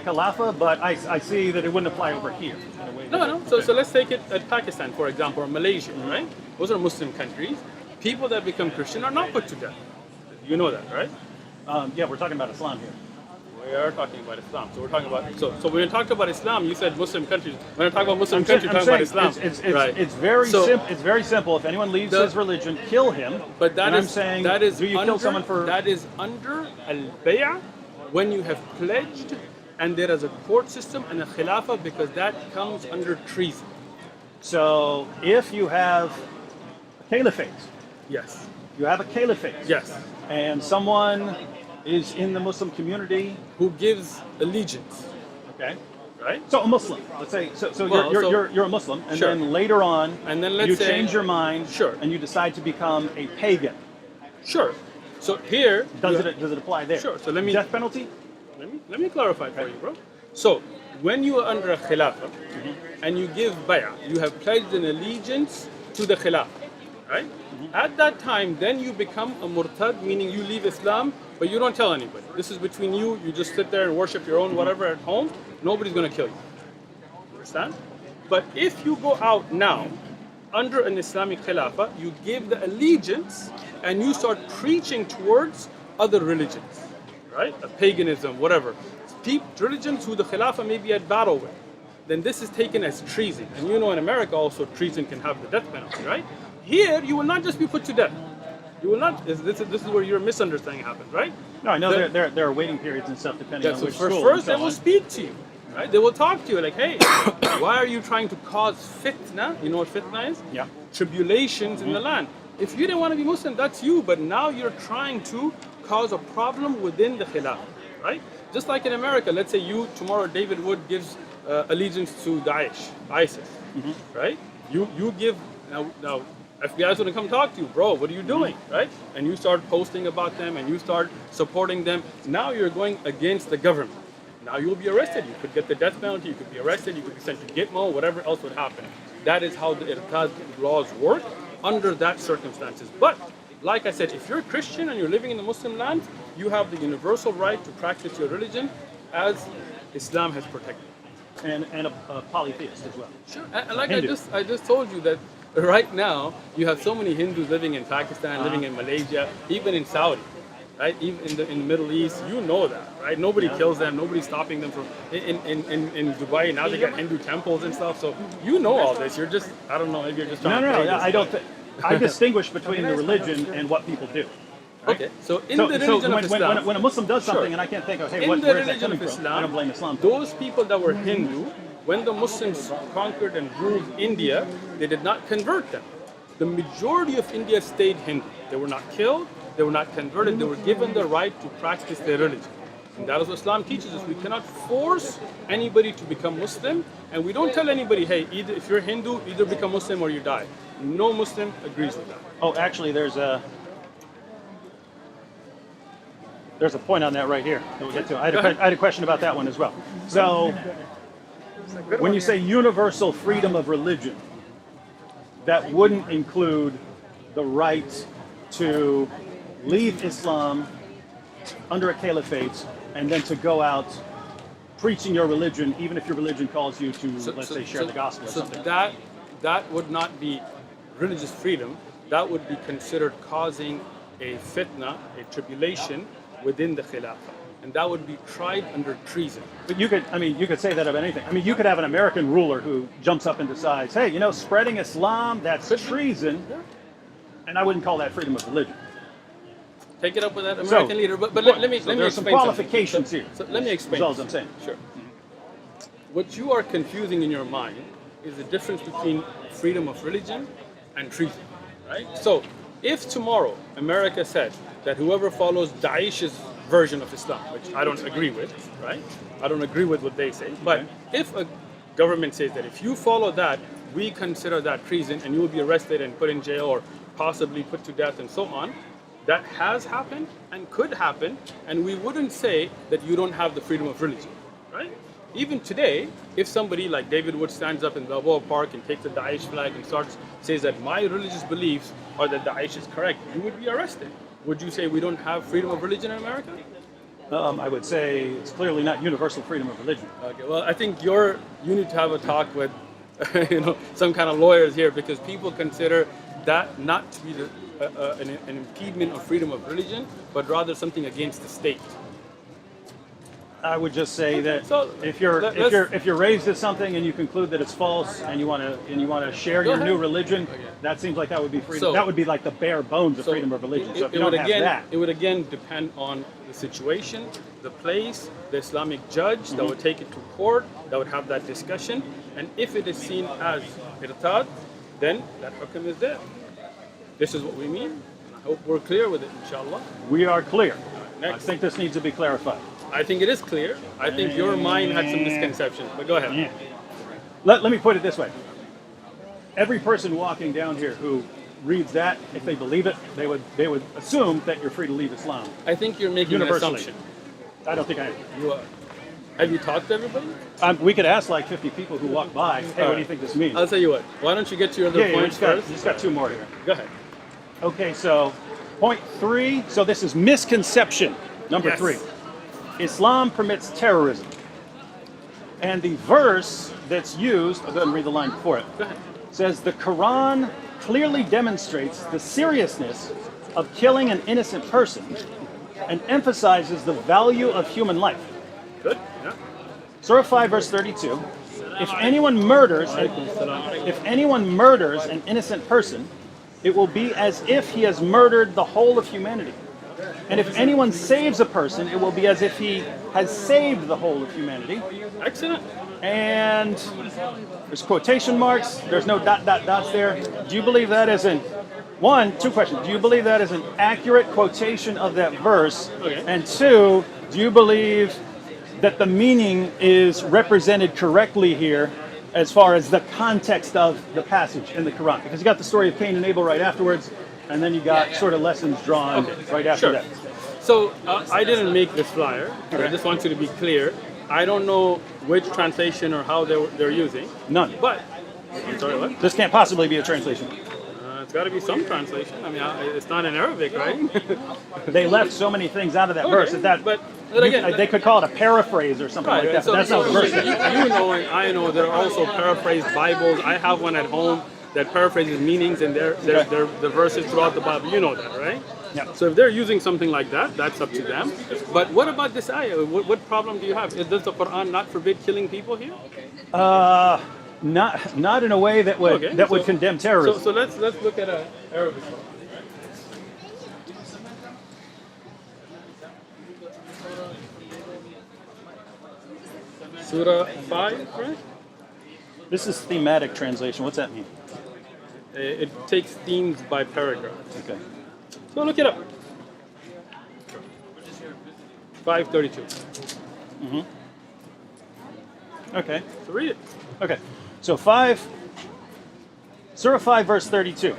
Khilafah, but I see that it wouldn't apply over here. In a way no. So let's take it at Pakistan, for example, or Malaysia, right? Those are Muslim countries. People that become Christian are not put to death. You know that, right? Yeah, we're talking about Islam here. We are talking about Islam. So we're talking about so when you talked about Islam, you said Muslim countries. When I talk about Muslim countries, you're talking about Islam. It's very So- simple. It's very simple. If anyone leaves his religion, kill him. But that and is I'm saying, that is do you under, kill someone for? that is under al-bay'ah when you have pledged and there is a court system and a khilafah because that comes under treason. So if you have a caliphate, Yes. you have a caliphate, Yes. and someone is in the Muslim community, Who gives allegiance, okay. right? So a Muslim, let's say, so Well, you're a Muslim, and Sure. then later on, And then let's you say- change your mind, Sure. and you decide to become a pagan. Sure. So here Does you- it apply there? Sure, so let me- death penalty. Let me clarify for you, bro. So, when you are under a khilafah and you give bay'ah, you have pledged an allegiance to the khilafah, right? At that time, then you become a murtad, meaning you leave Islam, but you don't tell anybody. This is between you. You just sit there and worship your own whatever at home. Nobody's going to kill you. Understand? But if you go out now under an Islamic khilafah, you give the allegiance and you start preaching towards other religions, right? Paganism, whatever. steeped religions who the Khilafah may be at battle with, then this is taken as treason. And you know in America also treason can have the death penalty, right? Here, you will not just be put to death. You will not, this is where your misunderstanding happens, right? No, I know there are waiting periods and stuff depending on So which for school. first, and so they will on. speak to you, right? They will talk to you like, hey, why are you trying to cause fitna? You know what fitna is? Yeah. Tribulations in the land. If you didn't want to be Muslim, that's you, but now you're trying to cause a problem within the Khilafah, right? Just like in America, let's say you, tomorrow David Wood gives allegiance to Daesh, ISIS, right? You give, now FBI is going to come talk to you, bro, what are you doing, right? And you start posting about them and you start supporting them. Now you're going against the government. Now you'll be arrested. You could get the death penalty, you could be arrested, you could be sent to Gitmo, whatever else would happen. That is how the irtad laws work under that circumstances. But like I said, if you're a Christian and you're living in the Muslim land, you have the universal right to practice your religion as Islam has protected. And a polytheist as well. Sure. And like Hindu. I just told you that right now you have so many Hindus living in Pakistan, living in Malaysia, even in Saudi, right? Even in the Middle East, you know that, right? Nobody kills them, nobody's stopping them from in Dubai now they got Hindu temples and stuff. So you know all this. You're just, I don't know, maybe you're just trying to play this, I don't. I distinguish between the religion and what people do. Okay, so in the religion of Islam, when a Muslim does something Sure. and I can't think of, hey, in the where is that religion coming of from? Islam, I don't blame Islam. those people that were Hindu, when the Muslims conquered and ruled India, they did not convert them. The majority of India stayed Hindu. They were not killed, they were not converted, they were given the right to practice their religion. And that is what Islam teaches us. We cannot force anybody to become Muslim, and we don't tell anybody, hey, either if you're Hindu, either become Muslim or you die. No Muslim agrees with that. Oh, actually, there's a point on that right here that we'll get to. I had a question about that one as well. So, when you say universal freedom of religion, that wouldn't include the right to leave Islam under a caliphate and then to go out preaching your religion, even if your religion calls you to, let's say, share the gospel or something. That would not be religious freedom. That would be considered causing a fitna, a tribulation within the Khilafah. And that would be tried under treason. But you could say that of anything. I mean, you could have an American ruler who jumps up and decides, hey, spreading Islam, that's treason. Yeah. And I wouldn't call that freedom of religion. Take it up with that American leader. But let me there's some explain qualifications something. here. So let me explain. That's all I'm saying. Sure. What you are confusing in your mind is the difference between freedom of religion and treason, right? So if tomorrow America said that whoever follows Daesh's version of Islam, which I don't agree with, right? I don't agree with what they say. But if a government says that if you follow that, we consider that treason and you will be arrested and put in jail or possibly put to death and so on, that has happened and could happen, and we wouldn't say that you don't have the freedom of religion, right? Even today, if somebody like David Wood stands up in Balboa Park and takes the Daesh flag and says that my religious beliefs are that Daesh is correct, you would be arrested. Would you say we don't have freedom of religion in America? I would say it's clearly not universal freedom of religion. Okay, well, I think you need to have a talk with, some kind of lawyers here, because people consider that not to be an impediment of freedom of religion, but rather something against the state. I would just say that So, if you're raised as something and you conclude that it's false and you want to share your new religion, that seems like that would be freedom. So- that would be like the bare bones of So freedom of religion. So if you would don't have that, it would again depend on the situation, the place, the Islamic judge that would take it to court, that would have that discussion, and if it is seen as irtad, then that hukm is there. This is what we mean, and I hope we're clear with it, inshallah. we are clear. I Next. think this needs to be clarified. I think it is clear. I think your mind had some misconceptions, but go ahead. Yeah. Let me put it this way. Every person walking down here who reads that, if they believe it, they would assume that you're free to leave Islam. I think you're making an Universally. assumption. I don't think I am. You are. Have you talked to everybody? We could ask like 50 people who walk by, hey, what do you think this means? I'll tell you what. Why don't you get to your other we points first? just got two more here. Go ahead. Okay, so point 3. So this is misconception number Yes. 3. Islam permits terrorism. And the verse that's used, I'll go ahead and read the line before it, Go ahead. says the Quran clearly demonstrates the seriousness of killing an innocent person and emphasizes the value of human life. Good. Yeah. Surah 5, verse 32. If anyone murders an innocent person, it will be as if he has murdered the whole of humanity. And if anyone saves a person, it will be as if he has saved the whole of humanity. Excellent. And there's quotation marks. There's no dots there. Do you believe that is two questions. Do you believe that is an accurate quotation of that verse? Okay. And two, do you believe that the meaning is represented correctly here as far as the context of the passage in the Quran? Because you got the story of Cain and Abel right afterwards, and then you got sort of lessons drawn right after that. So I didn't make this flyer. I just want you to be clear. I don't know which translation or how they're using. None. But, I'm sorry, what? This can't possibly be a translation. It's got to be some translation. I mean, it's not in Arabic, right? They left so many things out of that verse but again, they could call it a paraphrase or something like that. So, but that's not the verse. you know, and I know there are also paraphrased Bibles. I have one at home that paraphrases meanings and the verses throughout the Bible. You know that, right? Yeah. So if they're using something like that, that's up to them. But what about this ayah? What problem do you have? Does the Quran not forbid killing people here? Not in a way that would condemn terrorism. So let's look at Arabic. Surah 5, right? This is thematic translation. What's that mean? It takes themes by paragraph. Okay. So look it up. 532. Okay. So read it. Okay. So Surah 5, verse 32.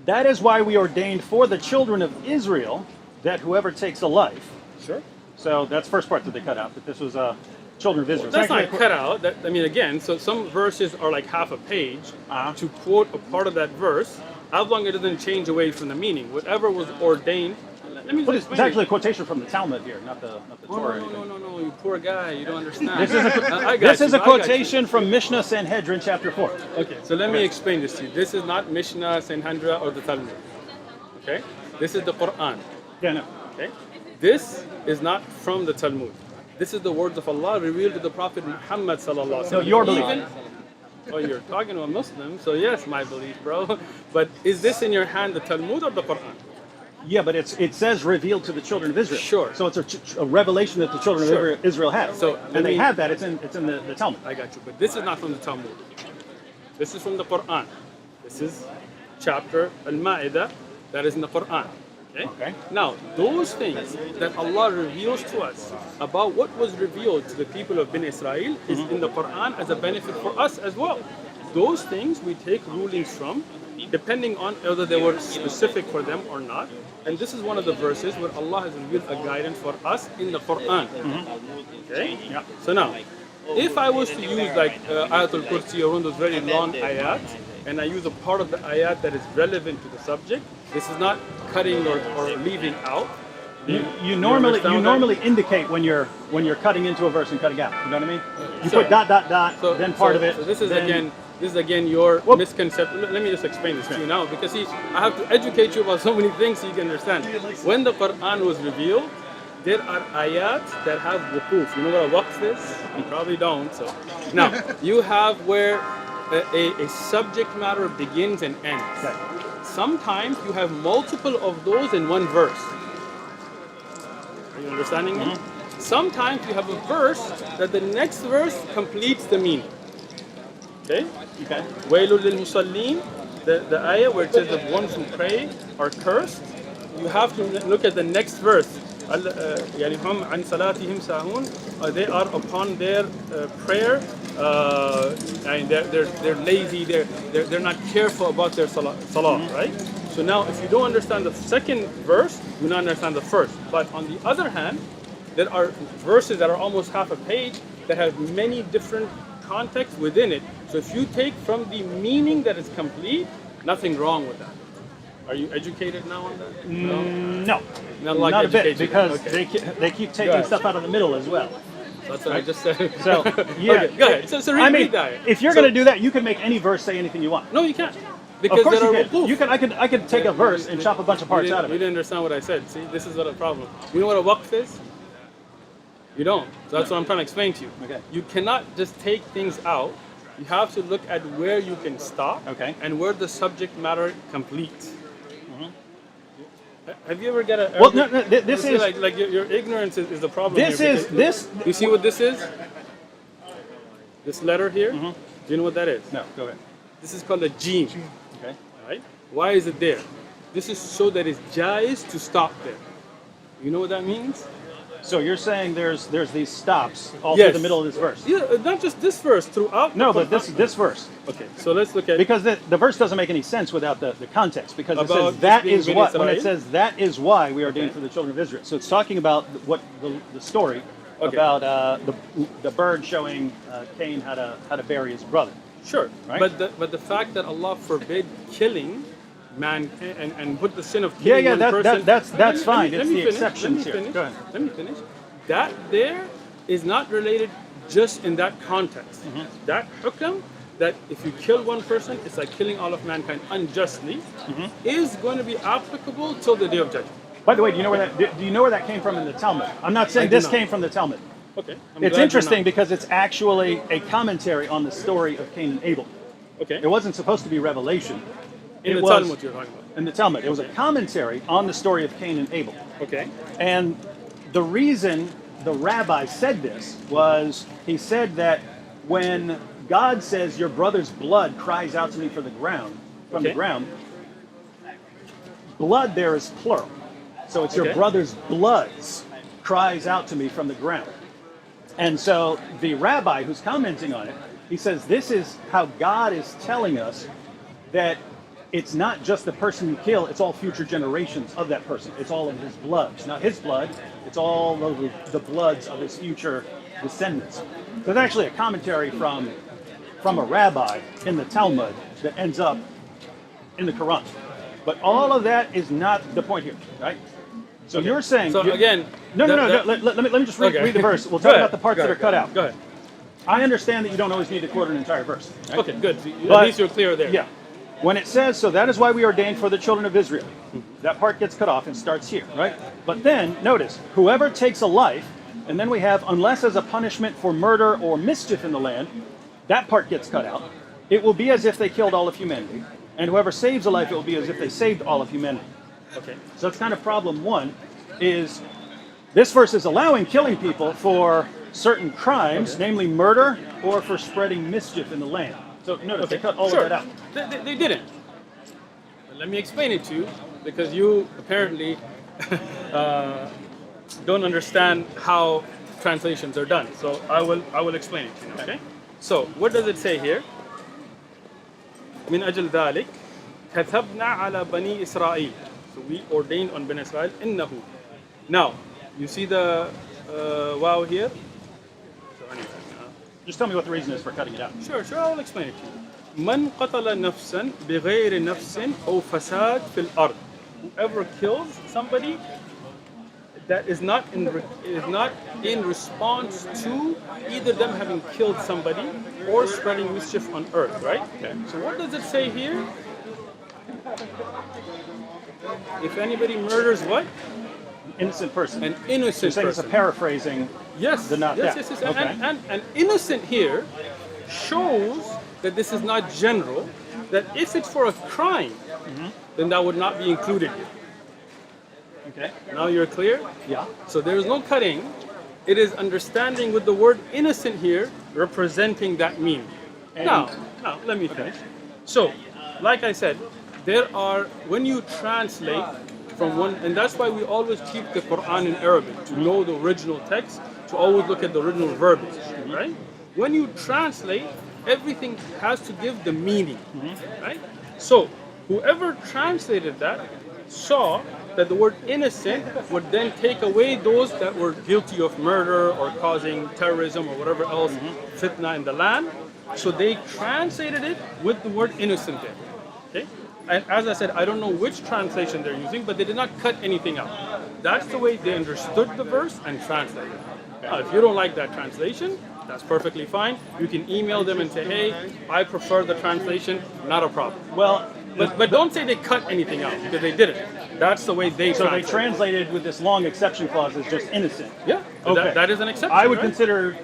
That is why we ordained for the children of Israel that whoever takes a life. Sure. So that's the first part that they cut out, that this was children of Israel. That's not cut out. Again, so some verses are like half a page to quote a part of that verse, as long as it doesn't change away from the meaning. Whatever was ordained. Let me It's actually a quotation from the Talmud here, not the Torah. or anything. No, you poor guy, you don't understand. This is a quotation from Mishnah Sanhedrin, chapter 4. Okay, so let me explain this to you. This is not Mishnah, Sanhedrin, or the Talmud. Okay? This is the Quran. Yeah, no. Okay? This is not from the Talmud. This is the words of Allah revealed to the Prophet Muhammad sallallahu alaihi wasallam. No, your belief. Oh, you're talking to a Muslim, so yes, my belief, bro. But is this in your hand, the Talmud or the Quran? Yeah, but it says revealed to the children of Israel. Sure. So it's a revelation that the children of Israel have. So and they have that. It's in the Talmud. I got you. But this is not from the Talmud. This is from the Quran. This is chapter Al-Ma'idah that is in the Quran. Okay? Now, those things that Allah reveals to us about what was revealed to the people of Bin Israel is in the Quran as a benefit for us as well. Those things we take rulings from, depending on whether they were specific for them or not. And this is one of the verses where Allah has revealed a guidance for us in the Quran. Okay? Yeah. So now, if I was to use like Ayatul Kursi or one of those very long ayat, and I use a part of the ayat that is relevant to the subject, this is not cutting or leaving out. You normally indicate when you're cutting into a verse and cutting out. You know what I mean? You Sure. put ... then part of it. So this is then, again your misconception. Let me just explain this to you now, because see, I have to educate you about so many things so you can understand. When the Quran was revealed, there are ayat that have wukuf. You know what a waqf is? You probably don't. So now you have where a subject matter begins and ends. Okay. Sometimes you have multiple of those in one verse. Are you understanding me? Sometimes you have a verse that the next verse completes the meaning. Okay? Okay. Wailul lil musallin, the ayah where it says the ones who pray are cursed. You have to look at the next verse. يعني هم عن صلاتهم ساهون. They are upon their prayer. And they're lazy. They're not careful about their salah, right? So now, if you don't understand the second verse, you don't understand the first. But on the other hand, there are verses that are almost half a page that have many different contexts within it. So if you take from the meaning that is complete, nothing wrong with that. Are you educated now on that? No. Not a bit, educated. because Okay. they keep taking stuff out of the middle as well. That's what I just said. So yeah, Okay, go ahead. So read that. if you're going to do that, you can make any verse say anything you want. No, you can't. Because Of course there you are can. wukuf. I could take a verse and chop a bunch of parts out of You it. didn't understand what I said. See, this is what a problem. You know what a waqf is? You don't. So that's what I'm trying to explain to you. Okay. You cannot just take things out. You have to look at where you can stop Okay. and where the subject matter completes. Have you ever get a... Well, no, this see, is like your ignorance is the problem this here, is because- this. You see what this is? This letter here? Do you know what that is? No, go ahead. This is called a jeen. Okay. Right? Why is it there? This is so that it's jais to stop there. You know what that means? So you're saying there's these stops all through Yes. the middle of this verse. Yeah, not just this verse, throughout. No, the but this verse. Okay, so let's look at... Because the verse doesn't make any sense without the context. Because it About says that this being is Bani what when it Israel? says that is why we are ordained Okay. for the children of Israel. So it's talking about what the story Okay. about the bird showing Cain how to bury his brother. Sure, Right? but the fact that Allah forbid killing man and put the sin of killing Yeah, one person... that's fine. Let It's me the finish, exceptions let me here. finish, Go ahead. Let me finish. That there is not related just in that context. Mm-hmm. That hukam, that if you kill one person, it's like killing all of mankind unjustly, Mm-hmm. is going to be applicable till the day of judgment. By the way, do you know where that came from in the Talmud? I'm not saying I do this not. came from the Talmud. Okay. I'm It's glad you're interesting not. because it's actually a commentary on the story of Cain and Abel. Okay. It wasn't supposed to be revelation. In it the was Talmud you're talking about. in the Talmud. It was a commentary on the story of Cain and Abel. Okay. And the reason the rabbi said this was he said that when God says your brother's blood cries out to me from the ground, Okay. blood there is plural. So it's your Okay. brother's bloods cries out to me from the ground. And so the rabbi who's commenting on it, he says this is how God is telling us that it's not just the person you kill, it's all future generations of that person. It's all of his blood. It's not his blood, it's all of the bloods of his future descendants. So it's actually a commentary from a rabbi in the Talmud that ends up in the Quran. But all of that is not the point here, right? So you're saying... So again... No. Let me just read the verse. We'll talk about the parts that are cut out. Go ahead. I understand that you don't always need to quote an entire verse. Right? Okay, good. At But- least you're clear there. Yeah. When it says, so that is why we ordained for the children of Israel. That part gets cut off and starts here, right? But then, notice, whoever takes a life, and then we have, unless as a punishment for murder or mischief in the land, that part gets cut out. It will be as if they killed all of humanity. And whoever saves a life, it will be as if they saved all of humanity. Okay. So that's kind of problem one, is this verse is allowing killing people for certain crimes, namely murder, or for spreading mischief in the land. So notice, they cut all Sure. of that out. They didn't. But let me explain it to you, because you apparently don't understand how translations are done. So I will explain it to you. Okay. So what does it say here? من أجل ذلك كتبنا على بني إسرائيل. So we ordained on Bani Israel إنه. Now you see the wow here. So anyway. Just tell me what the reason is for cutting it out. Sure, I will explain it to you. من قتل نفسا بغير نفس أو فساد في الأرض. Whoever kills somebody that is not in response to either them having killed somebody or spreading mischief on earth, right? Okay. So what does it say here? If anybody murders what? Innocent person. An You're innocent saying it's a person. paraphrasing. Yes, The not yes, that. yes, yes. Okay. And innocent here shows that this is not general, that if it's for a crime, then that would not be included here. Okay. Now you're clear? Yeah. So there is no cutting. It is understanding with the word innocent here representing that meaning. Now, let me finish. So, like I said, there are, when you translate from one, and that's why we always keep the Quran in Arabic, to know the original text, to always look at the original verbiage, right? When you translate, everything has to give the meaning, right? So, whoever translated that saw that the word innocent would then take away those that were guilty of murder or causing terrorism or whatever else, fitna in the land. So they translated it with the word innocent there. Okay? And as I said, I don't know which translation they're using, but they did not cut anything out. That's the way they understood the verse and translated it. Now, if you don't like that translation, that's perfectly fine. You can email them and say, hey, I prefer the translation, not a problem. Well, But don't say they cut anything out, because they didn't. That's the way they So they translate. translated with this long exception clause as just innocent. Yeah, Okay. that is an exception. I would right? consider.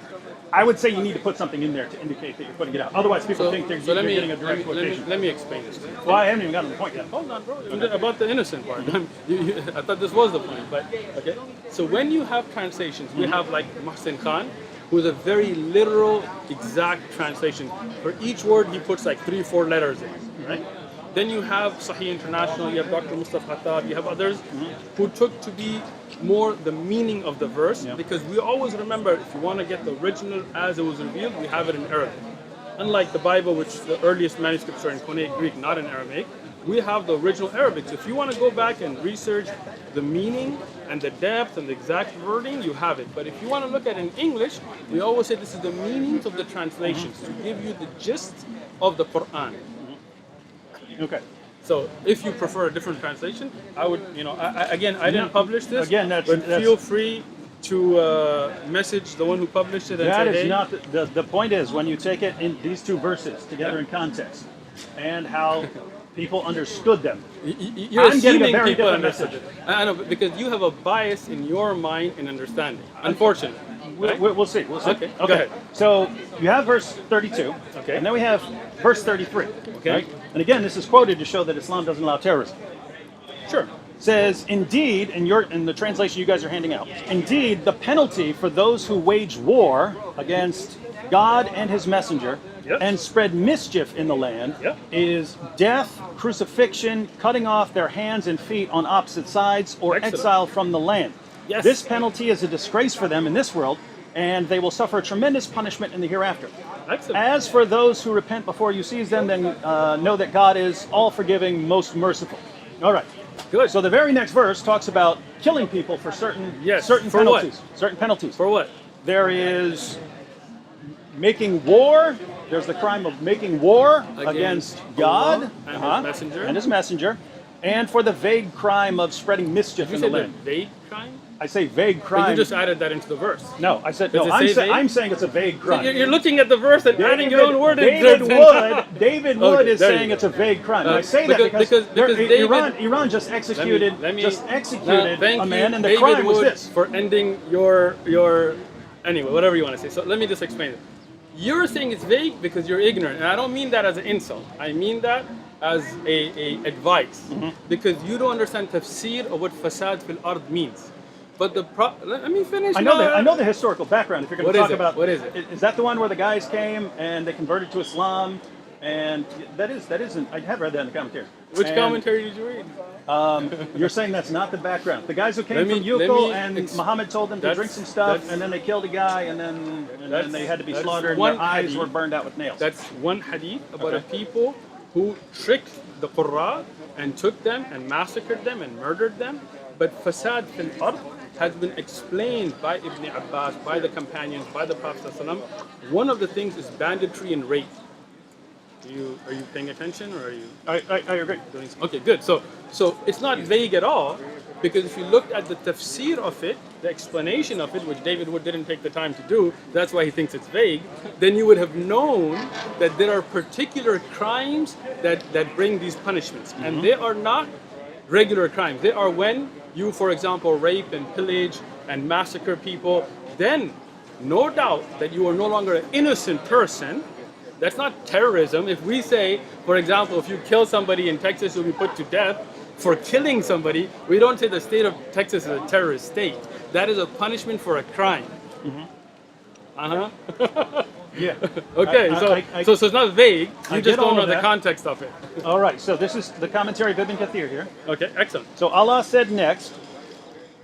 I would say you need to put something in there to indicate that you're putting it out. Otherwise, people think they're getting a direct quotation. let me explain this to you. Well, I haven't even gotten to the point yet. Hold on, bro. About the innocent part. I thought this was the point, but okay. So when you have translations, we have like Mohsin Khan, who's a very literal, exact translation. For each word, he puts like 3-4 letters in, right? Then you have Sahih International, you have Dr. Mustafa Hattab, you have others who took to be more the meaning of the verse, because we always remember, if you want to get the original as it was revealed, we have it in Arabic. Unlike the Bible, which the earliest manuscripts are in Koine Greek, not in Aramaic, we have the original Arabic. So if you want to go back and research the meaning and the depth and the exact wording, you have it. But if you want to look at it in English, we always say this is the meanings of the translations to give you the gist of the Quran. Okay. So if you prefer a different translation, I would, I didn't publish this. Again, but that's- feel free to message the one who published it and That say, is hey, not the point. Is when you take it in these two verses together in context, and how people understood them. you're I'm getting a assuming very people different understood message. it. I know, because you have a bias in your mind in understanding, unfortunately. Right? We'll see. We'll see. Okay, go ahead. So you have verse 32, Okay. and then we have verse 33. Okay. Right? And again, this is quoted to show that Islam doesn't allow terrorism. Sure. Says, indeed, in the translation you guys are handing out, indeed, the penalty for those who wage war against God and His messenger Yep. and spread mischief in the land Yep. is death, crucifixion, cutting off their hands and feet on opposite sides, or Excellent. exile from the land. Yes. This penalty is a disgrace for them in this world, and they will suffer tremendous punishment in the hereafter. Excellent. As for those who repent before you seize them, then know that God is all forgiving, most merciful. All right. Good. So the very next verse talks about killing people for certain certain For what? penalties. Certain penalties. For what? There is making war. There's the crime of making war against God Allah and His messenger. and His messenger, and for the vague crime of spreading mischief You in the said the land. vague crime? I say vague But crime. you just added that into the verse. No, I said Does no. it say vague? I'm saying it's a vague crime. You're looking at the verse and adding your own word in. David Okay, Wood is there you saying go. it's a vague crime. I say that because Iran just executed a man, and the David crime was Wood this. for ending your anyway, whatever you want to say. So let me just explain it. You're saying it's vague because you're ignorant, and I don't mean that as an insult. I mean that as a advice, because you don't understand tafsir of what fasad fil ard means. But let me finish. I know the historical background. If you're going What to is talk it? about What is it? Is that the one where the guys came and they converted to Islam? And that isn't. I have read that in the commentary. Which And, commentary did you read? You're saying that's not the background. The guys who came Let me- from let Yukul me and ex- Muhammad told them to that's- drink some stuff, that's- and then they killed a guy, and then they had to be that's slaughtered, and one their eyes hadith. were burned out with nails. That's one hadith about Okay. a people who tricked the Qurra and took them and massacred them and murdered them. But fasad fil ard has been explained by Ibn Abbas, by the companions, by the Prophet ﷺ. One of the things is banditry and rape. Are you paying attention, or are you I agree. doing something? Okay, good. So it's not vague at all, because if you looked at the tafsir of it, the explanation of it, which David Wood didn't take the time to do, that's why he thinks it's vague, then you would have known that there are particular crimes that bring these punishments. And they are not regular crimes. They are when you, for example, rape and pillage and massacre people, then no doubt that you are no longer an innocent person. That's not terrorism. If we say, for example, if you kill somebody in Texas, you'll be put to death for killing somebody, we don't say the state of Texas is a terrorist state. That is a punishment for a crime. Yeah. Okay, so it's not vague. I You get just all don't know of the that. context of it. All right. So this is the commentary of Ibn Kathir here. Okay, excellent. So Allah said next,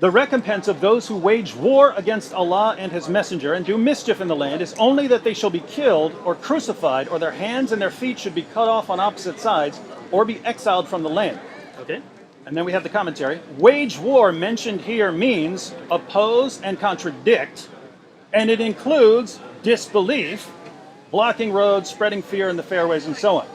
the recompense of those who wage war against Allah and His messenger and do mischief in the land is only that they shall be killed or crucified, or their hands and their feet should be cut off on opposite sides, or be exiled from the land. Okay. And then we have the commentary. Wage war mentioned here means oppose and contradict, and it includes disbelief, blocking roads, spreading fear in the fairways, and so on.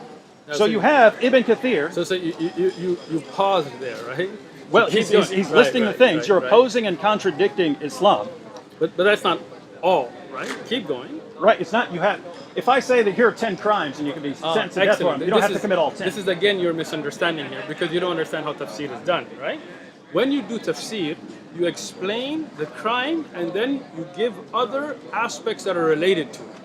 So you have Ibn Kathir. So you paused there, right? Well, Keep he's going. listing the Right, things. right, You're right. opposing and contradicting Islam. But that's not all, right? Keep going. Right. It's not. You have. If I say that here are 10 crimes and you can be sentenced to death for them, you don't have to commit all 10. This is again your misunderstanding here because you don't understand how tafsir is done, right? When you do tafsir, you explain the crime and then you give other aspects that are related to it,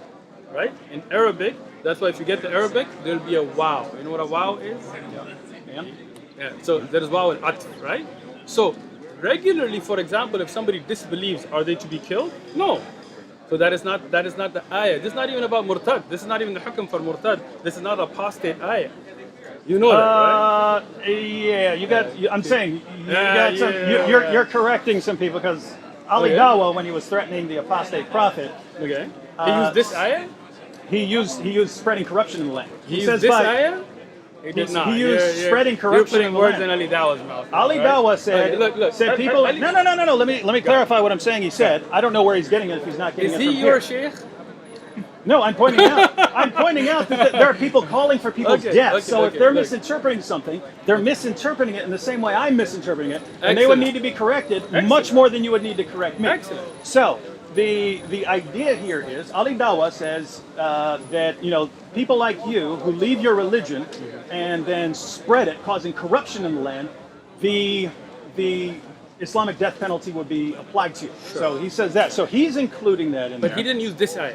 right? In Arabic, that's why if you get the Arabic, there'll be a wow. You know what a wow is? Yeah. So there is wow al-atf, right? So regularly, for example, if somebody disbelieves, are they to be killed? No. So that is not the ayah. This is not even about murtad. This is not even the hukm for murtad. This is not apostate ayah. You know that, right? Yeah, you got. I'm saying you Yeah, got some. yeah. You're correcting some people because Ali Dawah, when he was threatening the apostate prophet, Okay. He used this ayah? he used spreading corruption in the land. He used this ayah? He did not. He used spreading corruption You're in putting the words land. in Ali Dawah's mouth. Ali right? Dawah said, Okay, look. said people. Ali- No. Let me clarify what I'm saying. He said, I don't know where he's getting it if he's not getting Is it he from your here. sheikh? No, I'm pointing out. I'm pointing out that there are people calling for people's deaths. So if they're look. misinterpreting something, they're misinterpreting it in the same way I'm misinterpreting it, and they would Excellent. need to be corrected much Excellent. more than you would need to correct me. Excellent. So the idea here is Ali Dawah says that people like you who leave your religion and then spread it, causing corruption in the land, the Islamic death penalty would be applied to you. Sure. So he says that. So he's including that in But there. he didn't use this ayah.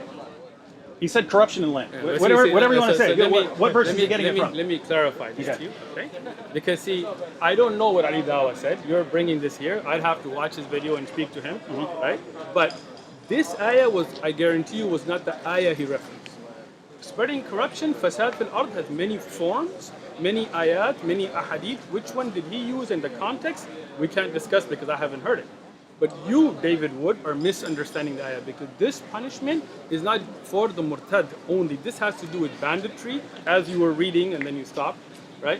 He said corruption in the land. Yeah, Whatever you want to say. let me- What verse let is me- he getting let it me- from? Let me clarify this Okay. to you, okay? Because see, I don't know what Ali Dawah said. You're bringing this here. I'd have to watch his video and speak to him, right? But this ayah was, I guarantee you, was not the ayah he referenced. Spreading corruption, fasad fil ard, has many forms, many ayat, many ahadith. Which one did he use in the context? We can't discuss because I haven't heard it. But you, David Wood, are misunderstanding the ayah because this punishment is not for the murtad only. This has to do with banditry, as you were reading and then you stopped, right?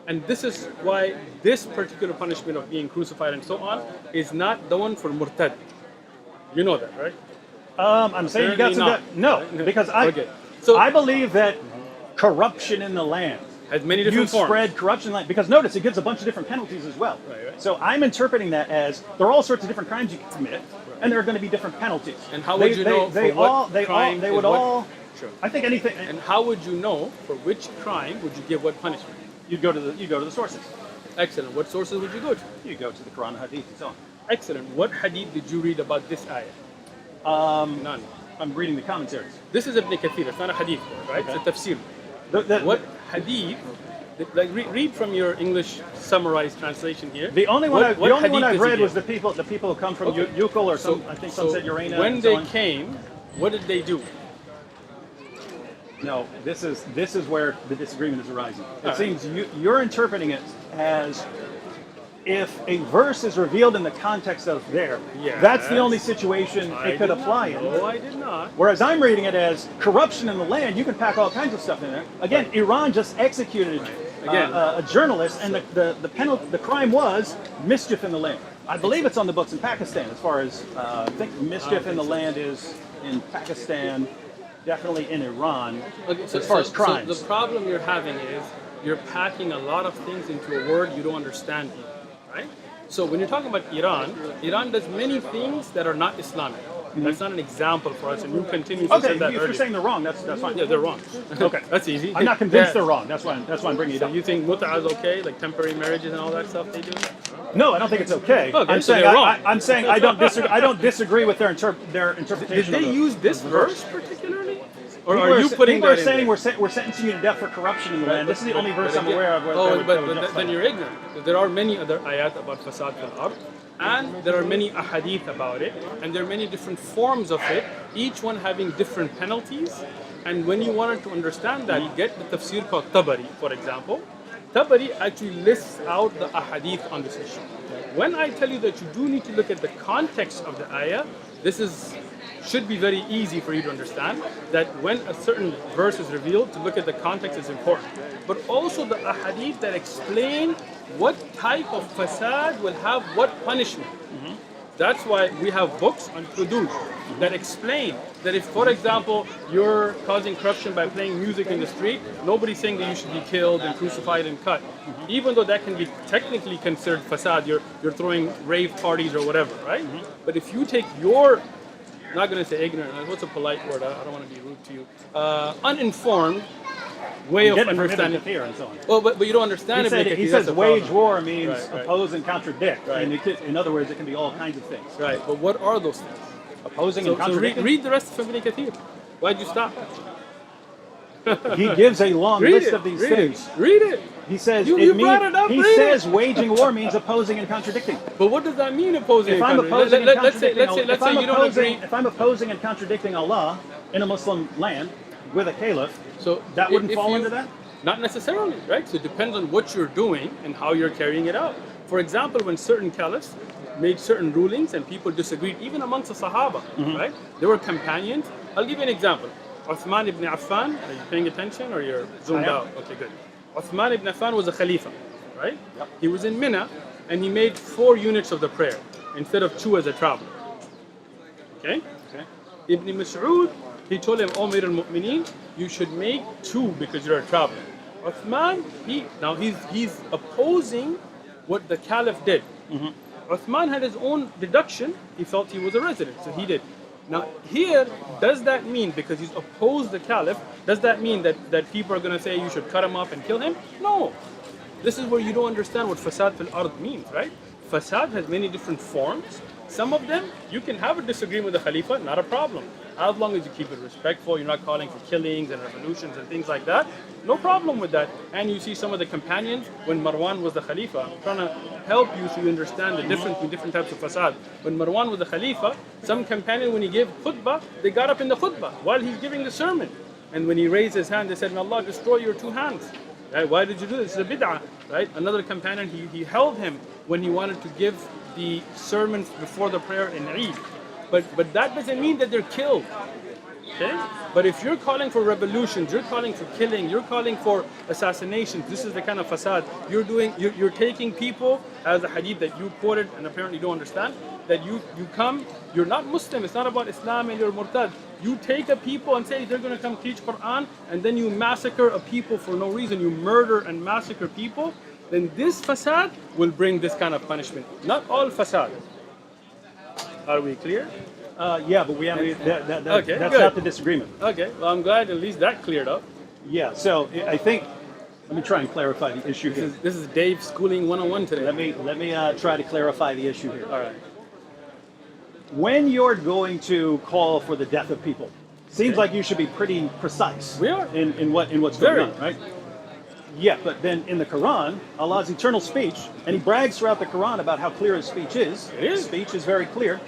And this is why this particular punishment of being crucified and so on is not the one for murtad. You know that, right? I'm saying you got Apparently some. not. No, because Okay. So- I believe that corruption in the land. Has many You different forms. spread corruption in the land because notice it gives a bunch of different penalties as well. Right. So I'm interpreting that as there are all sorts of different crimes you can commit, and there are going to be different penalties. And how would you know They for what all they crime they is would what- all. Sure. I think anything. And how would you know for which crime would you give what punishment? You go to the sources. Excellent. What sources would you go to? You go to the Quran, Hadith, and so on. Excellent. What hadith did you read about this ayah? None. I'm reading the commentaries. This is Ibn Kathir. It's not a hadith, right? It's a tafsir. What What hadith? Like read from your English summarized translation here. The only one What hadith I've does he read was give? the people who come from Okay. Yukul or some. I think some said Urania. When and so they on. came, what did they do? No, this is where the disagreement is arising. It Alright. seems you're interpreting it as if a verse is revealed in the context of there. Yes. That's the only situation it could apply in. No, I did not. Whereas I'm reading it as corruption in the land. You can pack all kinds of stuff in there. Again, Iran just executed Again. a journalist, and the penalty, the crime was mischief in the land. I believe it's on the books in Pakistan. As far as I think mischief in the land is in Pakistan, definitely in Iran. Okay, as far as crimes. So the problem you're having is you're packing a lot of things into a word you don't understand, right? So when you're talking about Iran, Iran does many things that are not Islamic. That's not an example for us, and you continue to Okay, say that if you're earlier. saying they're wrong, that's fine. Yeah, they're wrong. Okay. That's easy. I'm not convinced Yeah. they're wrong. That's why I'm bringing it So up. you think mut'a is okay, like temporary marriages and all that stuff they do? No, I don't think it's okay. Okay, I'm so saying they're wrong. I'm saying I don't disagree. I don't disagree with their interpretation. Did they of use this verse particularly? Or People are you putting people are that in saying there? we're sentencing you to death for corruption in the land. This is the But- only verse but I'm again- aware of. Where Oh, that would but justify then it. you're ignorant. There are many other ayat about fasad fil ard, and there are many ahadith about it, and there are many different forms of it, each one having different penalties. And when you wanted to understand that, get the tafsir called Tabari, for example. Tabari actually lists out the ahadith on this issue. When I tell you that you do need to look at the context of the ayah, this should be very easy for you to understand that when a certain verse is revealed, to look at the context is important. But also the ahadith that explain what type of fasad will have what punishment. That's why we have books on hudud that explain that if, for example, you're causing corruption by playing music in the street, nobody's saying that you should be killed and crucified and cut. Even though that can be technically considered fasad, you're throwing rave parties or whatever, right? But if you take your not going to say ignorant. What's a polite word? I don't want to be rude to you. Uninformed way of understanding. And so on. Well, but you don't understand it. He says wage war means Right. oppose and contradict. Right. And in other words, it can be all kinds of things. Right, but what are those things? Opposing So and contradicting. read the rest of Ibn Kathir. Why'd you stop? He gives a long Read list it. of these Read things. it. Read it. He says You it brought it up, he read says it. waging war means opposing and contradicting. But what does that mean, opposing? If and I'm contradicting? opposing and Let's say contradicting, you don't agree. if I'm opposing and contradicting Allah in a Muslim land with a caliph, So that wouldn't if fall you- into that? Not necessarily, right? So it depends on what you're doing and how you're carrying it out. For example, when certain caliphs made certain rulings and people disagreed, even amongst the Sahaba, right? There were companions. I'll give you an example. Uthman ibn Affan, are you paying attention or you're zoomed I am. out? Okay, good. Uthman ibn Affan was a Khalifa, right? He was in Mina and he made 4 units of the prayer instead of 2 as a traveler. Okay? Ibn Mas'ud, he told him, O Amir al-Mu'mineen, you should make 2 because you're a traveler. Uthman, he's opposing what the Caliph did. Uthman had his own deduction. He felt he was a resident, so he did. Now here, does that mean, because he's opposed the Caliph, does that mean that people are going to say you should cut him up and kill him? No. This is where you don't understand what fasad fil ard means, right? Fasad has many different forms. Some of them, you can have a disagreement with the Khalifa, not a problem. As long as you keep it respectful, you're not calling for killings and revolutions and things like that, no problem with that. And you see some of the companions, when Marwan was the Khalifa, I'm trying to help you so you understand the difference between different types of fasad. When Marwan was the Khalifa, some companion, when he gave khutbah, they got up in the khutbah while he's giving the sermon. And when he raised his hand, they said, may Allah destroy your 2 hands. Right? Why did you do this? It's a bid'ah. Right? Another companion, he held him when he wanted to give the sermons before the prayer in Eid. But that doesn't mean that they're killed. Okay? But if you're calling for revolutions, you're calling for killing, you're calling for assassinations, this is the kind of fasad you're taking people, as a hadith that you quoted and apparently don't understand, that you come, you're not Muslim, it's not about Islam and you're murtad. You take a people and say they're going to come teach Quran, and then you massacre a people for no reason, you murder and massacre people, then this fasad will bring this kind of punishment. Not all fasad. Are we clear? Yeah, but we haven't. That's good. not the disagreement. Okay, well I'm glad at least that cleared up. Yeah. So I think. Let me try and clarify the issue here. This is Dave schooling 101 today. Let me try to clarify the issue here. All right. When you're going to call for the death of people, seems like you should be pretty precise. We are. in what's Very. going on, right? Yeah, but then in the Quran, Allah's eternal speech, and He brags throughout the Quran about how clear His speech is. It is. His speech is very clear.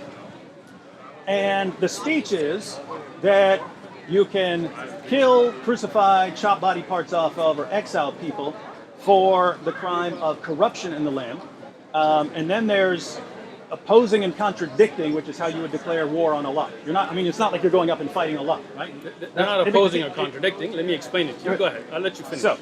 And the speech is that you can kill, crucify, chop body parts off of, or exile people for the crime of corruption in the land. And then there's opposing and contradicting, which is how you would declare war on Allah. You're not. I mean, it's not like you're going up and fighting Allah, right? They're not opposing or contradicting. Let me explain it to you. Go ahead. I'll let you finish. So,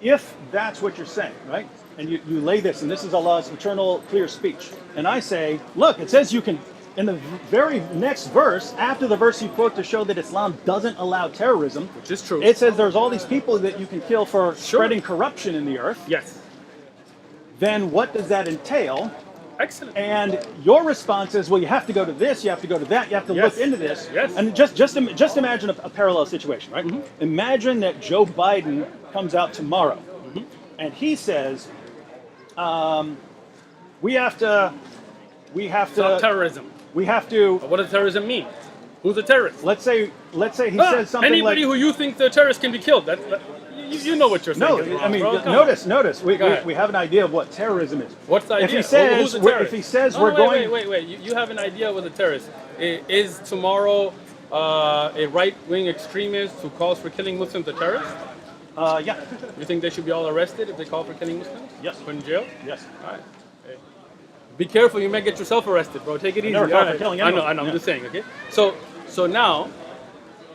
if that's what you're saying, right, and you lay this, and this is Allah's eternal clear speech, and I say, look, it says you can, in the very next verse, after the verse you quote to show that Islam doesn't allow terrorism, Which is true. it says there's all these people that you can kill for spreading corruption in the earth, Yes. then what does that entail? Excellent. And your response is, well, you have to go to this, you have to go to that, you have to Yes. look into this. Yes. And just imagine a parallel situation, right? Mm-hmm. Imagine that Joe Biden comes out tomorrow, and he says, we have to, Stop terrorism. we have to. What does terrorism mean? Who's a terrorist? Let's say he says something anybody like. who you think the terrorist can be killed. You know what you're saying. No, is wrong, I mean, bro. Come on. notice. We Go ahead. have an idea of what terrorism is. What's the idea? If he says, Who's a terrorist? if he says No, we're going. Wait. You have an idea with a terrorist. Is tomorrow a right-wing extremist who calls for killing Muslims a terrorist? Yeah. You think they should be all arrested if they call for killing Muslims? Yes. Put in jail? Yes. All right. Hey. Be careful, you might get yourself arrested, bro. Take it easy. never called for killing anyone. I know. Yeah. I'm just saying. Okay. So now,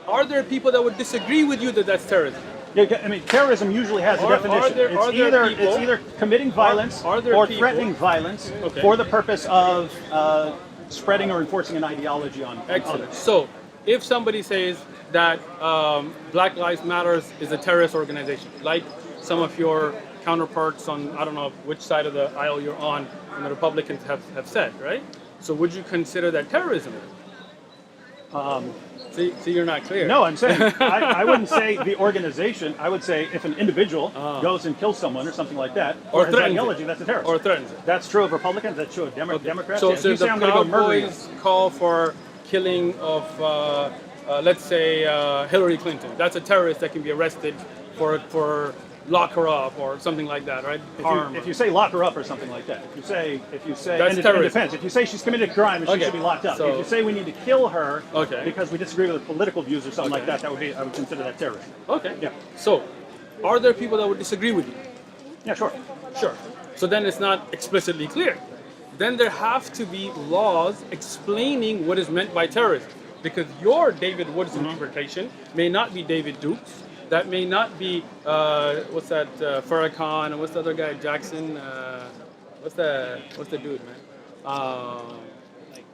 are there people that would disagree with you that that's terrorism? Yeah, I mean, terrorism usually has a Are definition. there It's people- either committing violence are there or people- threatening violence Okay. for the purpose of spreading or enforcing an ideology on Excellent. others. So, if somebody says that Black Lives Matters is a terrorist organization, like some of your counterparts on, I don't know which side of the aisle you're on, and the Republicans have said, right? So would you consider that terrorism? See, you're not clear. No, I'm saying I wouldn't say the organization. I would say if an individual goes and kills someone or something like that, Or or his threatens ideology, it. that's a terrorist. Or threatens it. That's true of Republicans. That's true of Democrats. So, Yeah, if so you if the say I'm going to go Proud murder you, Boys call for killing of, let's say, Hillary Clinton. That's a terrorist that can be arrested for lock her up or something like that, right? if you say lock her up or something like that, if you say That's in terrorism. defense, if you say she's committed a crime and she Okay, should be locked up, so- if you say we need to kill her Okay. because we disagree with her political views or something like Okay. that, I would consider that terrorism. Okay. Yeah. So, are there people that would disagree with you? Yeah, sure. Sure. So then it's not explicitly clear. Then there have to be laws explaining what is meant by terrorism. Because your David Wood's interpretation may not be David Duke's. That may not be, what's that, Farrakhan, and what's the other guy, Jackson? What's the dude, man?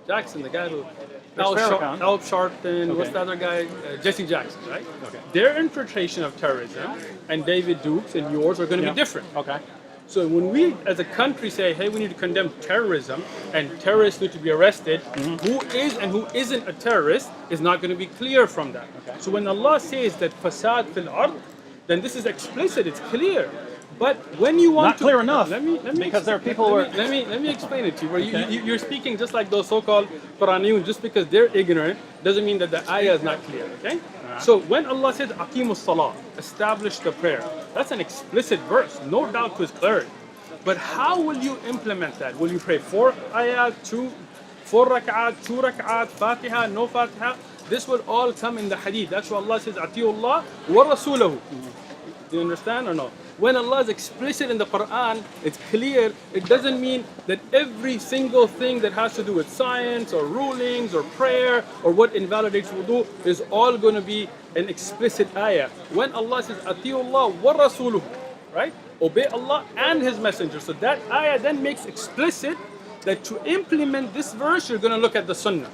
Jackson, the guy who... Farrakhan. Al Sharpton, what's Okay. the other guy? Jesse Jackson, right? Okay. Their interpretation of terrorism and David Duke's and yours are going to Yeah. be different. Okay. So when we as a country say, hey, we need to condemn terrorism and terrorists need to be arrested, who is and who isn't a terrorist is not going to be clear from that. Okay. So when Allah says that fasad fil ard, then this is explicit, it's clear. But when you want Not clear enough, let me because there are people who are... let me explain it to you. Where you're speaking just like those so-called Quraniyun, just because they're ignorant doesn't mean that the ayah is not clear. Okay? So when Allah says Aqimus Salah, establish the prayer, that's an explicit verse, no doubt to its clarity. But how will you implement that? Will you pray 4 ayat, 4 rak'at, 2 rak'at, Fatiha, no Fatiha? This will all come in the hadith. That's why Allah says Atiullah wa Rasulahu. Do you understand or no? When Allah is explicit in the Quran, it's clear. It doesn't mean that every single thing that has to do with science or rulings or prayer or what invalidates wudu is all going to be an explicit ayah. When Allah says Atiullah wa Rasuluhu, right? Obey Allah and His Messenger. So that ayah then makes explicit that to implement this verse, you're going to look at the Sunnah.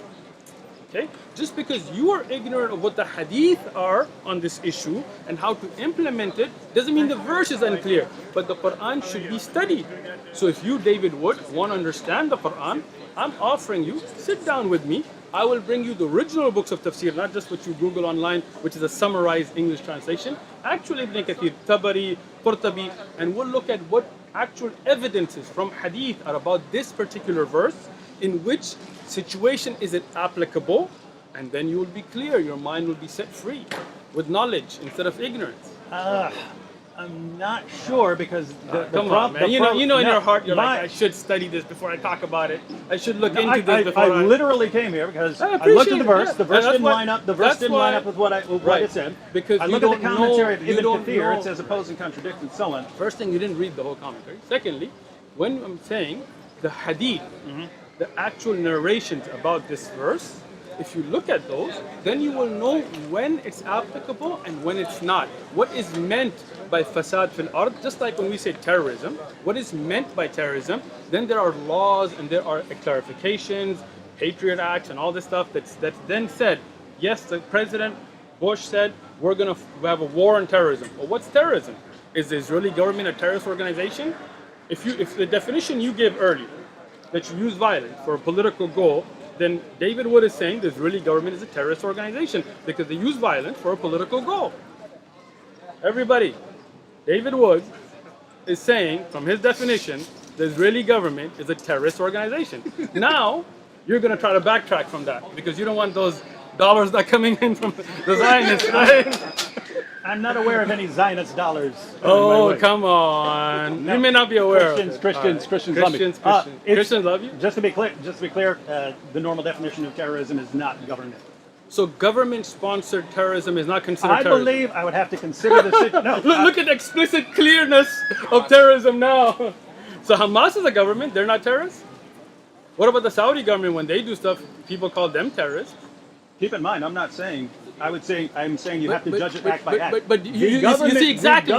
Okay? Just because you are ignorant of what the hadith are on this issue and how to implement it doesn't mean the verse is unclear. But the Quran should be studied. So if you, David Wood, want to understand the Quran, I'm offering you, sit down with me. I will bring you the original books of tafsir, not just what you Google online, which is a summarized English translation. Actually, Ibn Kathir, Tabari, Qurtubi, and we'll look at what actual evidences from hadith are about this particular verse, in which situation is it applicable, and then you will be clear, your mind will be set free with knowledge instead of ignorance. I'm not sure because Come on, man. You know in your heart, you're like, I should study this before I talk about it. I should look into this before I literally came here because I looked at the verse. The verse didn't line up. The verse didn't line up with what it said. Because I you look at the don't commentary know- of you Ibn don't Kathir. know. It says oppose and contradict and so on. First thing, you didn't read the whole commentary. Secondly, when I'm saying the hadith, the actual narrations about this verse, if you look at those, then you will know when it's applicable and when it's not. What is meant by fasad fil ard, just like when we say terrorism, what is meant by terrorism, then there are laws and there are clarifications, Patriot Acts and all this stuff that's then said, yes, the President Bush said, we're going to have a war on terrorism. Well, what's terrorism? Is the Israeli government a terrorist organization? If the definition you gave earlier, that you use violence for a political goal, then David Wood is saying the Israeli government is a terrorist organization because they use violence for a political goal. Everybody, David Wood is saying, from his definition, the Israeli government is a terrorist organization. Now, you're going to try to backtrack from that because you don't want those dollars that are coming in from the Zionists, right? I'm not aware of any Zionist dollars. Oh, come on. No. You may not be aware of it. Christians love me. Christians love you? Just to be clear, the normal definition of terrorism is not government. So government-sponsored terrorism is not considered I terrorism? believe I would have to consider the no. Look at the explicit clearness of terrorism now. So Hamas is a government, they're not terrorists? What about the Saudi government? When they do stuff, people call them terrorists. Keep in mind, I'm saying you have to judge it act by act. But you see exactly.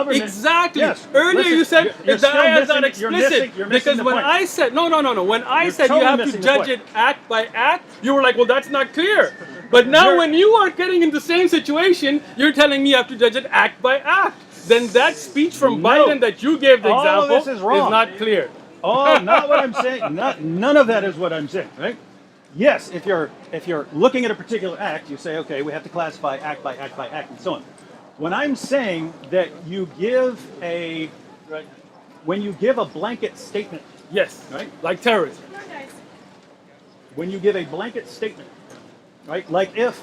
Yes, Earlier listen, you said you're the still ayah is not missing- you're explicit missing- you're missing because the when point. I said no, when I You're said you totally have to missing the judge point. it act by act, you were like, well, that's not clear. But now when you are getting in the same situation, you're telling me you have to judge it act by act. then that speech from No. Biden that you gave the All of example this is wrong. not clear. Oh, not what I'm saying. None of that is what I'm saying, right? Yes, if you're looking at a particular act, you say, okay, we have to classify act by act by act and so on. When I'm saying that you give when you give a blanket statement, Yes, right? like terrorism. When you give a blanket statement, right? Like if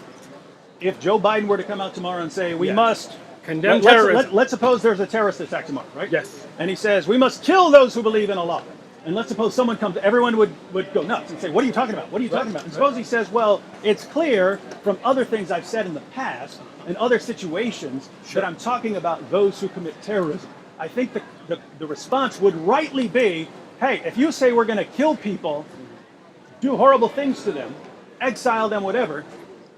Joe Biden were to come out tomorrow and say we Yes. must Condemn terrorism. let's suppose there's a terrorist attack tomorrow, right? Yes. And he says we must kill those who believe in Allah. And let's suppose someone comes, everyone would go nuts and say, what are you talking about? What are you talking about? And suppose he says, well, it's clear from other things I've said in the past and other situations that I'm talking about those who commit terrorism. I think the response would rightly be, hey, if you say we're going to kill people, do horrible things to them, exile them, whatever,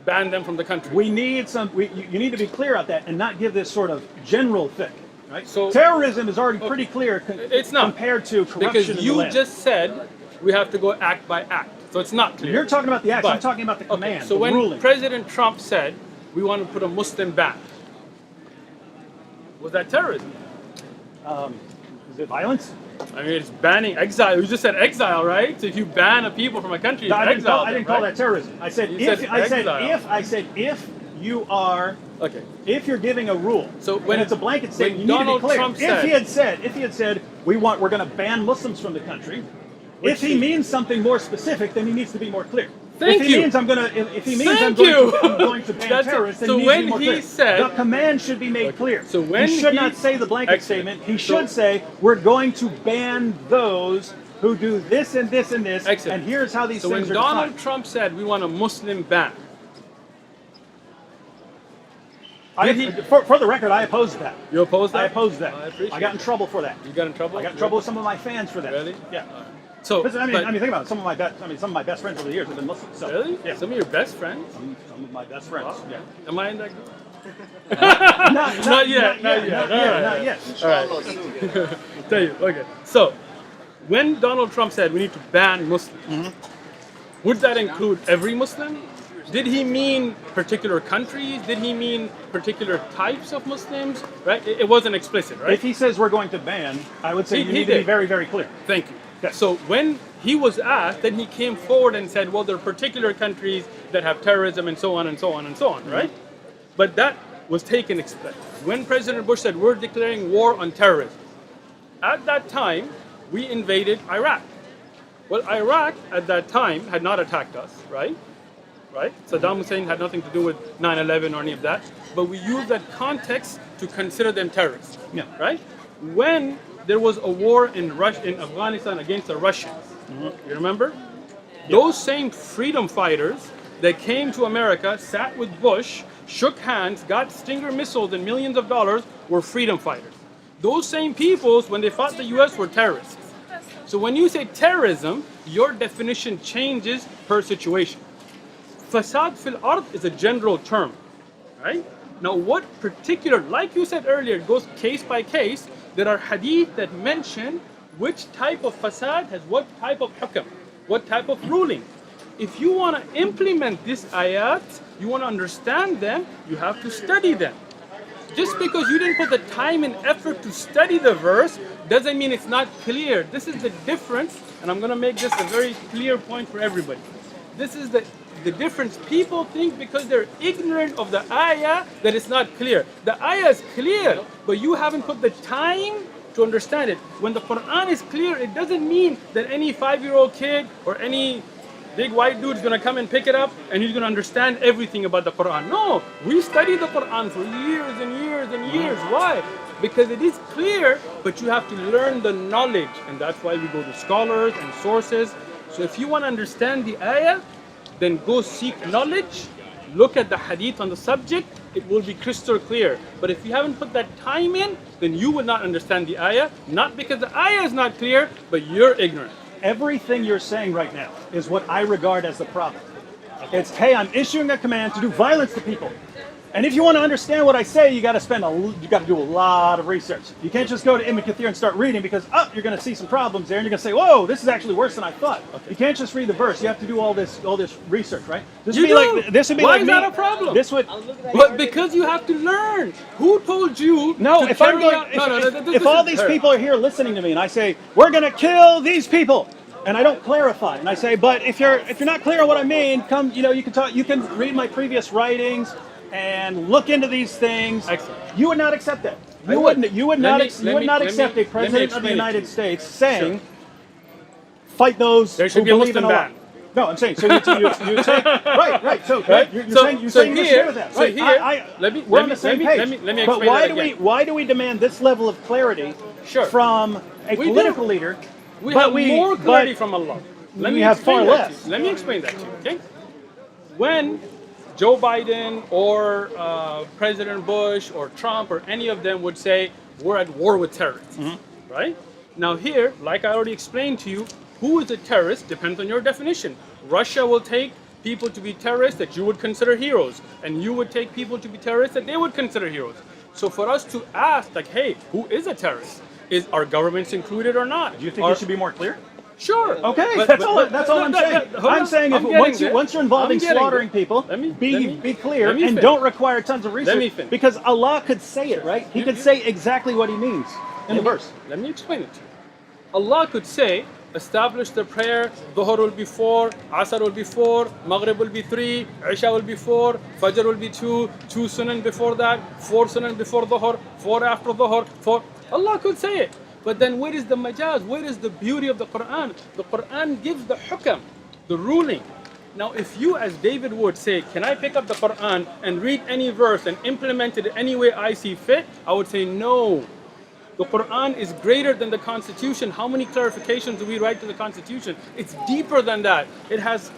Ban them from the country. we need you need to be clear about that and not give this sort of general thing. Right? So- terrorism is already pretty clear It's not. compared to corruption Because in the you land. just said we have to go act by act. So it's not clear. You're talking about the acts, I'm But- talking about the command, So the when ruling. President Trump said we want to put a Muslim ban, was that terrorism? Is it violence? I mean, it's banning exile. You just said exile, right? So if you ban a people from a country, you No, I didn't exile call them, that right? terrorism. I said You said you are Okay. if you're giving a rule. So when when- it's a blanket statement, when you need Donald to be clear. Trump If he had said we're going to ban Muslims from the country, if he means something more specific, then he needs to be more clear. Thank if he you. means I'm going Thank to you. ban That's it. terrorists, then So he needs when to be more he clear. said- the command should be made clear. So when he should he- not say the blanket Excellent. statement. He So- should say we're going to ban those who do this and this and this, Excellent. and here's how these So when things are Donald defined. Trump said we want a Muslim ban, For the record, I opposed that. you opposed that? I opposed that. I appreciate I got in trouble for that. You got in trouble? I got in trouble with some of my fans for that. Really? Yeah. So, Listen, I mean, but- think about it. Some of my best friends over the years have been Muslims. So, really? Yeah. Some of your best friends? Some of my best friends. Yeah. Am I in that group? Not yet. Not Alright. yet. I'll tell you. Okay. So, when Donald Trump said we need to ban Muslims, would that include every Muslim? Did he mean particular countries? Did he mean particular types of Muslims? Right? It wasn't explicit, right? If he says we're going to ban, I would say He you need to be did. very, very clear. Thank you. Yes. So when he was asked, then he came forward and said, well, there are particular countries that have terrorism and so on and so on and so on, right? But that was taken when President Bush said, we're declaring war on terrorism. At that time, we invaded Iraq. Well, Iraq at that time had not attacked us, right? Right? Saddam Hussein had nothing to do with 9/11 or any of that. But we used that context to consider them terrorists. Yeah. Right? When there was a war in Afghanistan against the Russians, you remember? Those same freedom fighters that came to America, sat with Bush, shook hands, got Stinger missiles and millions of dollars, were freedom fighters. Those same peoples, when they fought the US, were terrorists. So when you say terrorism, your definition changes per situation. Fasad fil ard is a general term, right? Now what particular, like you said earlier, it goes case by case. There are hadith that mention which type of fasad has what type of hukam, what type of ruling. If you want to implement these ayat, you want to understand them, you have to study them. Just because you didn't put the time and effort to study the verse doesn't mean it's not clear. This is the difference, and I'm going to make this a very clear point for everybody. This is the difference. People think because they're ignorant of the ayah that it's not clear. The ayah is clear, but you haven't put the time to understand it. When the Quran is clear, it doesn't mean that any 5-year-old kid or any big white dude's gonna come and pick it up and he's gonna understand everything about the Quran. No, we study the Quran for years and years and years. Why? Because it is clear, but you have to learn the knowledge, and that's why we go to scholars and sources. So if you want to understand the ayah, then go seek knowledge, look at the hadith on the subject, it will be crystal clear. But if you haven't put that time in, then you will not understand the ayah, not because the ayah is not clear, but you're ignorant. Everything you're saying right now is what I regard as the problem. It's, hey, I'm issuing a command to do violence to people. And if you want to understand what I say, you got to do a lot of research. You can't just go to Ibn Kathir and start reading because you're going to see some problems there, and you're going to say, "Whoa, this is actually worse than I thought." Okay. You can't just read the verse. You have to do all this research, right? This would be Why like is that a problem? This would. But because you have to learn. Who told you? No, to if I'm carry going, out, if all these people are here listening to me, and I say we're going to kill these people, and I don't clarify, and I say, but if you're not clear on what I mean, come, you can talk. You can read my previous writings and look into these things. Excellent. You would not accept that. You would not accept a president of the United States saying, "Fight those there should who be a believe in Muslim Allah." ban. No, I'm saying so. You take right. So you're saying you share with that. So Right. here, We're on the same page. Let me explain but that why do we demand this level of clarity from a political leader? We have more clarity from Allah. We have far less. Let me explain that to you, okay? When Joe Biden or President Bush or Trump or any of them would say, we're at war with terrorists, right? Now here, like I already explained to you, who is a terrorist depends on your definition. Russia will take people to be terrorists that you would consider heroes, and you would take people to be terrorists that they would consider heroes. So for us to ask, like, hey, who is a terrorist? Is our governments included or not? Do you think you should be more clear? Sure. Okay, that's all I'm saying. I'm saying once you're involved in slaughtering people, be clear and don't require tons of research. Because Allah could say it, right? He could say exactly what He means in the verse. Let me explain it to you. Allah could say, establish the prayer, Dhuhr will be 4, Asr will be 4, Maghrib will be 3, Isha will be 4, Fajr will be 2 Sunan before that, 4 Sunan before Dhuhr, 4 after Dhuhr, 4. Allah could say it. But then where is the majaz? Where is the beauty of the Quran? The Quran gives the hukam, the ruling. Now if you as David would say, can I pick up the Quran and read any verse and implement it any way I see fit? I would say no. The Quran is greater than the Constitution. How many clarifications do we write to the Constitution? It's deeper than that. It has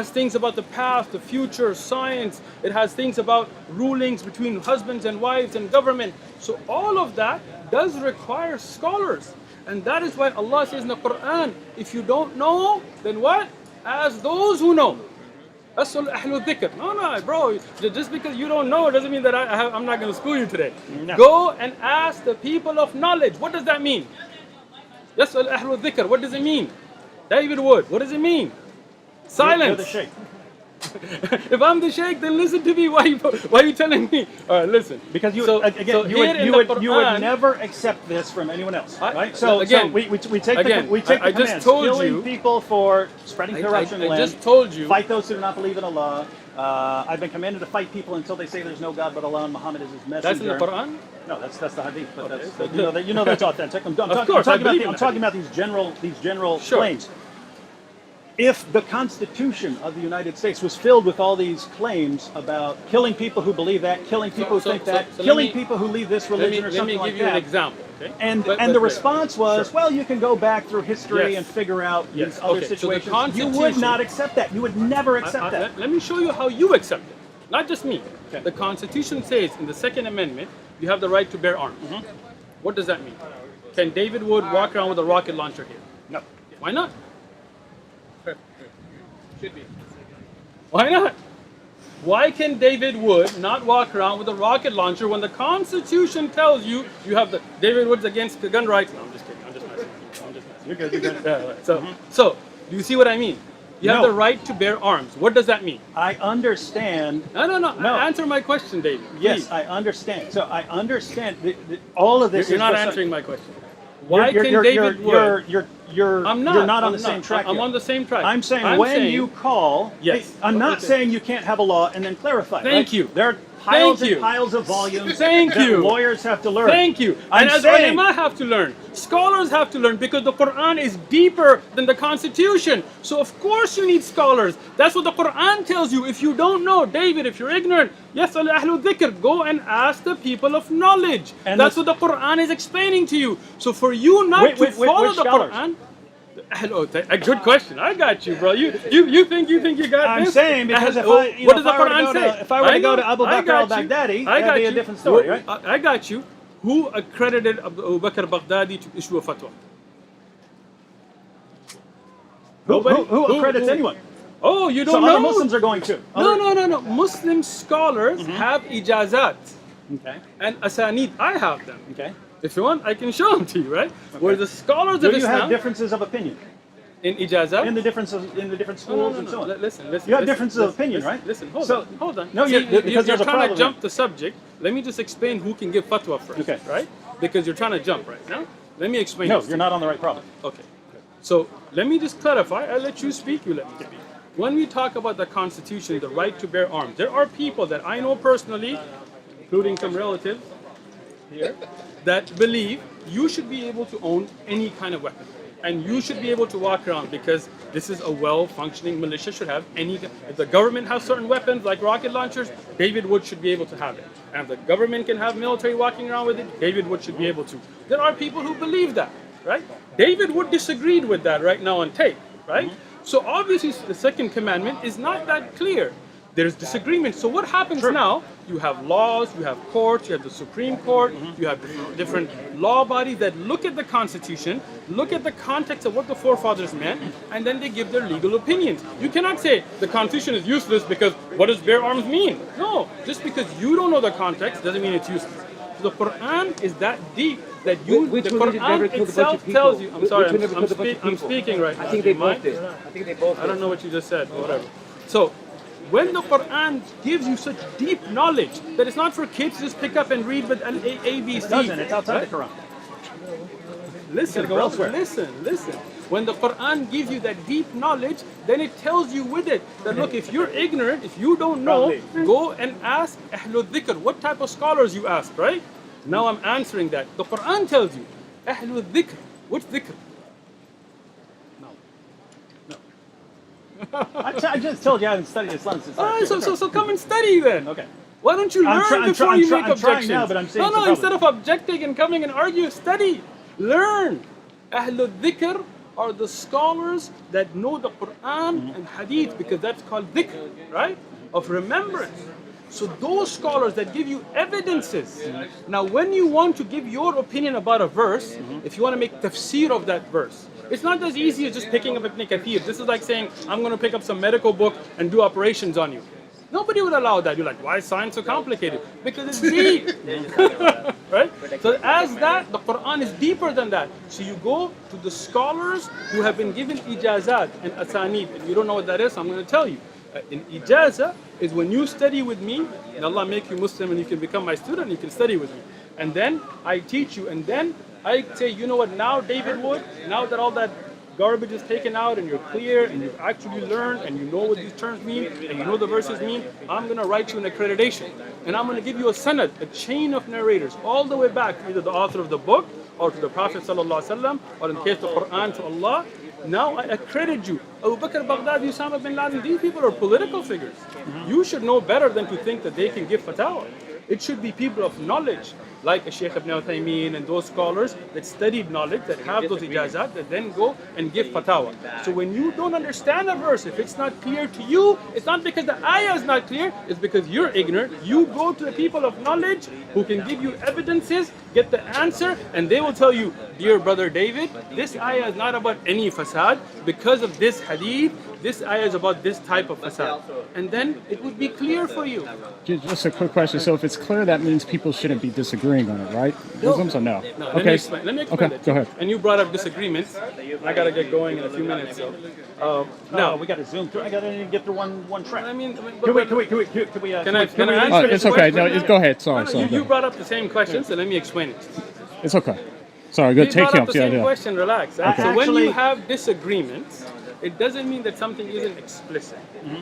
things about the past, the future, science. It has things about rulings between husbands and wives and government. So all of that does require scholars. And that is why Allah says in the Quran, if you don't know, then what? Ask those who know. As'al ahlu dhikr. No, bro. Just because you don't know doesn't mean that I'm not going to school you today. No. Go and ask the people of knowledge. What does that mean? As'al ahlu dhikr. What does it mean? David Wood. What does it mean? Silence. You're the Shaykh. If I'm the Shaykh, then listen to me. Why are you telling me? All right, listen. Because you would never accept this from anyone else, right? So we take the commands. Killing people for spreading corruption in the land. I just told you. Fight those who do not believe in Allah. I've been commanded to fight people until they say there's no God but Allah and Muhammad is His messenger. That's in the Quran? No, that's the Hadith. But okay. That's authentic. I'm talking about these general claims. If the Constitution of the United States was filled with all these claims about killing people who believe that, killing people who think that, killing people who leave this religion or something like that. Let me give you an example. Okay? And the response was, well, you can go back through history and figure out these other situations. So you would not accept that. You would never accept that. Let me show you how you accept it. Not just me. Okay. The Constitution says in the Second Amendment, you have the right to bear arms. What does that mean? Can David Wood walk around with a rocket launcher here? No. Why not? Should be. Why not? Why can David Wood not walk around with a rocket launcher when the Constitution tells you you have the David Wood's against the gun rights? No, I'm just kidding. I'm just messing. You're good. So, do you see what I mean? You have the right to bear arms. What does that mean? I understand. No. Answer my question, David. Yes, I understand. So I understand all of this. You're not answering my question. Why can David Wood? You're not on the same track. I'm on the same track. I'm saying when you call, I'm not saying you can't have a law and then clarify. Thank you. There are piles and piles of volumes that lawyers have to learn. Thank you. And as ulama have to learn, scholars have to learn, because the Quran is deeper than the Constitution. So of course you need scholars. That's what the Quran tells you. If you don't know, David, if you're ignorant, yas'al ahlu dhikr, go and ask the people of knowledge. And that's what the Quran is explaining to you. So for you not to follow the Quran. Hello, a good question. I got you, bro. You think you got this? I'm saying because what does the Quran say? If I were to go to Abu Bakr al-Baghdadi, that'd be a different story, right? I got you. Who accredited Abu Bakr al-Baghdadi to issue a fatwa? Who accredits anyone? Oh, you So don't other know? Muslims are going too. No. Muslim scholars have ijazat Okay. and asanid. I have them. Okay. If you want, I can show them to you, right? Where the scholars Do of you have Islam differences of opinion in ijazat. in the different schools and so on? Listen. You have listen, differences of opinion, listen, right? Listen, So- hold on. No, See, because there's a trying problem to jump here. the subject. Let me just explain who can give fatwa first, Okay. right? Because you're trying to jump right now. Let me explain. No, this to you're you. not on the right problem. Okay. So let me just clarify. I'll let you speak. You let me speak. When we talk about the Constitution, the right to bear arms, there are people that I know personally, including some relatives here, that believe you should be able to own any kind of weapon. And you should be able to walk around because this is a well-functioning militia should have any. If the government has certain weapons like rocket launchers, David Wood should be able to have it. And if the government can have military walking around with it, David Wood should be able to. There are people who believe that, right? David Wood disagreed with that right now on tape, right? So obviously the second commandment is not that clear. There's disagreement. So what happens now? You have laws, you have courts, you have the Supreme Court, you have different law bodies that look at the Constitution, look at the context of what the forefathers meant, and then they give their legal opinions. You cannot say the Constitution is useless because what does bear arms mean? No, just because you don't know the context doesn't mean it's useless. So the Quran is that deep that you, Which the religion never Quran killed a bunch itself of people? tells you. I'm sorry, Which one never I'm killed a bunch of people? speaking right now. I think they Do you mind? both did. I think they both did. I don't know what you just said, but whatever. So, when the Quran gives you such deep knowledge that it's not for kids to just pick up and read with an ABC. It doesn't. It's outside the Quran. Listen, go bro, elsewhere. listen. When the Quran gives you that deep knowledge, then it tells you with it that look, if you're ignorant, if you don't know, go and ask Ahlul Dhikr. What type of scholars you ask, right? Now I'm answering that. The Quran tells you, Ahlul Dhikr. What's dhikr? I just told you I haven't studied Islam since last year. So come and study then. Okay. Why don't you I'm learn try- I'm before try- you I'm try- make I'm trying objections? now, but I'm saying it's a no, problem. instead of objecting and coming and argue, study. Learn. Ahlul Dhikr are the scholars that know the Quran and Hadith because that's called dhikr, right? Of remembrance. So those scholars that give you evidences. Now when you want to give your opinion about a verse, if you want to make tafsir of that verse, it's not as easy as just picking up Ibn Kathir. This is like saying, I'm going to pick up some medical book and do operations on you. Nobody would allow that. You're like, why is science so complicated? Because it's deep. Right? So as that, the Quran is deeper than that. So you go to the scholars who have been given ijazat and asanid. If you don't know what that is, I'm going to tell you. In ijazah is when you study with me, and Allah make you Muslim and you can become my student, and you can study with me. And then I teach you, and then I say, you know what, now David Wood, now that all that garbage is taken out and you're clear and you've actually learned and you know what these terms mean and you know the verses mean, I'm going to write you an accreditation. And I'm going to give you a sanad, a chain of narrators, all the way back to either the author of the book or to the Prophet ﷺ, or in the case of the Quran to Allah. Now I accredit you. Abu Bakr Baghdadi, Osama bin Laden, these people are political figures. You should know better than to think that they can give fatwa. It should be people of knowledge, like Shaykh Ibn Uthaymeen and those scholars that studied knowledge, that have those ijazat, that then go and give fatwa. So when you don't understand a verse, if it's not clear to you, it's not because the ayah is not clear, it's because you're ignorant. You go to the people of knowledge who can give you evidences, get the answer, and they will tell you, dear brother David, this ayah is not about any fasad. Because of this hadith, this ayah is about this type of fasad. And then it would be clear for you. Just a quick question. So if it's clear, that means people shouldn't be disagreeing on it, right? Muslims or no? No, Okay. let me explain Okay, that. go ahead. And you brought up disagreements. I gotta get going in a few minutes. So, No, now we got to zoom through. I got to get through one track. I mean, Can we Can I answer It's this okay. question? No, go ahead. Sorry. No, sorry. you brought up the same question, so let me explain it. It's okay. Sorry. Good. You Take brought him. up the same Yeah. question. Relax. So when Actually- you have disagreements, it doesn't mean that something isn't explicit.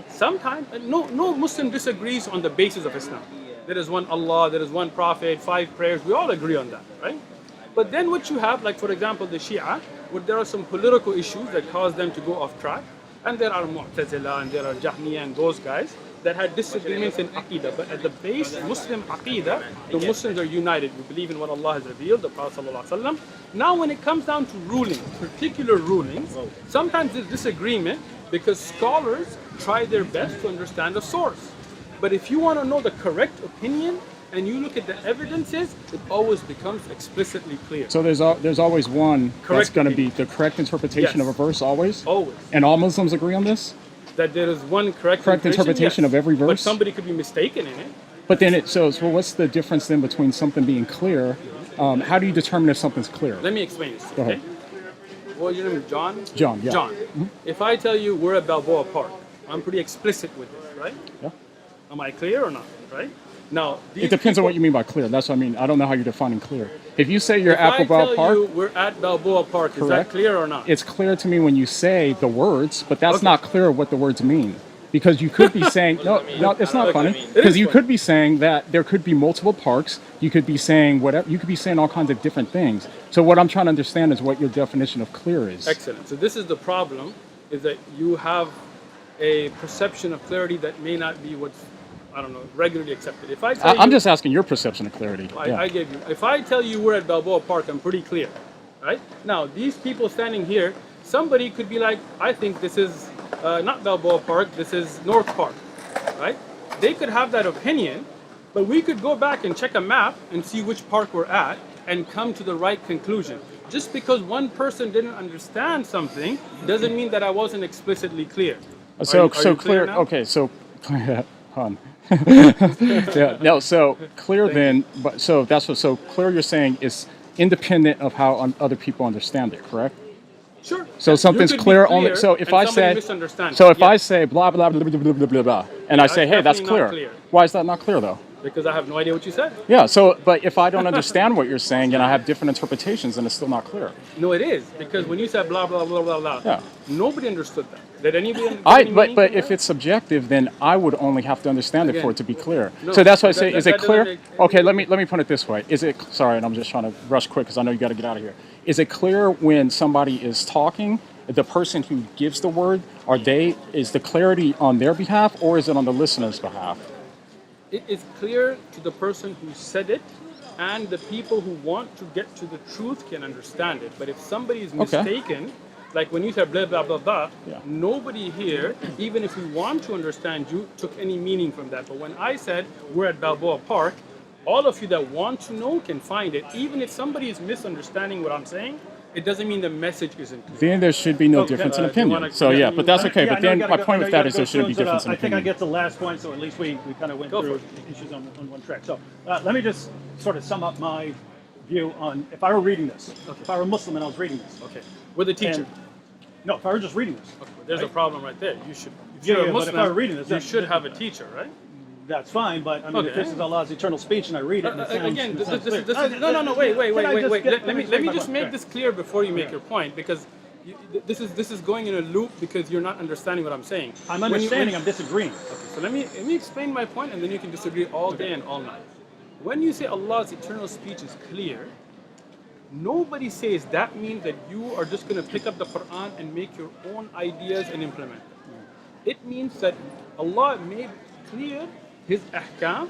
Sometimes no Muslim disagrees on the basis of Islam. There is one Allah, there is one Prophet, 5 prayers. We all agree on that, right? But then what you have, like for example, the Shia, where there are some political issues that cause them to go off track, and there are Mu'tazila and there are Jahmiya and those guys that had disagreements in Aqidah. But at the base, Muslim Aqidah, the Muslims are united. We believe in what Allah has revealed, the Prophet ﷺ. Now when it comes down to rulings, particular rulings, sometimes there's disagreement because scholars try their best to understand the source. But if you want to know the correct opinion, and you look at the evidences, it always becomes explicitly clear. So there's always one that's Correct going to be opinion. the correct interpretation Yes. of a verse, always. Always. And all Muslims agree on this. that there is one correct interpretation yes. of every But verse? somebody could be mistaken in it. But then so what's the difference then between something being clear? How do you determine if something's clear? Let me explain this. Go Okay. ahead. Well, your name is John? John, yeah. John. If I tell you we're at Balboa Park, I'm pretty explicit with this, right? Yeah. Am I clear or not, right? Now, It depends on what you mean by clear. That's what I mean. I don't know how you're defining clear. If you say you're If at I Balboa tell Park, you we're at Balboa Park, is that Correct. clear or not? it's clear to me when you say the words, but that's Okay. not clear what the words mean. Because you could be saying, no, it's not funny. Because you could be saying that there could be multiple parks. You could be saying whatever. You could be saying all kinds of different things. So what I'm trying to understand is what your definition of clear is. Excellent. So this is the problem, is that you have a perception of clarity that may not be what's, I don't know, regularly accepted. If I tell I'm you, just asking your perception of clarity. Yeah. I gave you. If I tell you we're at Balboa Park, I'm pretty clear, right? Now, these people standing here, somebody could be like, I think this is not Balboa Park, this is North Park, right? They could have that opinion, but we could go back and check a map and see which park we're at and come to the right conclusion. Just because one person didn't understand something doesn't mean that I wasn't explicitly clear. So Are you clear. now? Okay. So, hon. Yeah. No. So clear then. But so that's what. So clear. You're saying is independent of how other people understand it. Correct. Sure. So something's You could be clear only. So if and I somebody say. misunderstands So it. if Yeah, I say blah blah blah blah blah blah blah blah, and I say, hey, that's definitely not clear. clear. Why is that not clear though? because I have no idea what you said. Yeah. So, but if I don't understand what you're saying and I have different interpretations, then it's still not clear. No, it is, because when you said blah blah blah blah blah, Yeah. nobody understood that. Did anybody? Did I any but meaning but from if that? it's subjective, then I would only have to understand it for Again, it to be clear. no, So that's why I say, that- is that it clear? doesn't make- Okay, let me put it this way. Is it sorry? And I'm just trying to rush quick because I know you got to get out of here. Is it clear when somebody is talking, the person who gives the word, is the clarity on their behalf or is it on the listener's behalf? It is clear to the person who said it, and the people who want to get to the truth can understand it. But if somebody is Okay. mistaken, like when you said blah blah blah blah, Yeah. nobody here, even if we want to understand you, took any meaning from that. But when I said we're at Balboa Park, all of you that want to know can find it. Even if somebody is misunderstanding what I'm saying, it doesn't mean the message isn't clear. Then there should be no Okay. difference in Do you opinion. wanna- So yeah, but that's okay. Yeah, But I know then you my gotta point go- with I know that you is there gotta shouldn't go be through, difference in I think I opinion. get to the last point, so at least we kind of went Go for through it. issues on one track. So let me just sort of sum up my view on if I were reading this, if I were Muslim and I was reading this. Okay, with a teacher. And, no, if I were just reading this, Okay, there's a right? problem right there. You should. If Yeah, you're yeah, a but if Muslim, I were reading this, you that- should that- have a teacher, right? that's fine. But I mean, if Okay. this is Allah's eternal speech and I read it, and it sounds, Again, it this sounds is clear. no. Wait. Can I just get- Let me explain my just point? make Right. this clear before you make Yeah. your point, because this is going in a loop because you're not understanding what I'm saying. I'm When you- understanding. I'm disagreeing. So let me explain my point, and then you can disagree all day and all night. When you say Allah's eternal speech is clear, nobody says that means that you are just going to pick up the Quran and make your own ideas and implement them. It means that Allah made clear His ahkam,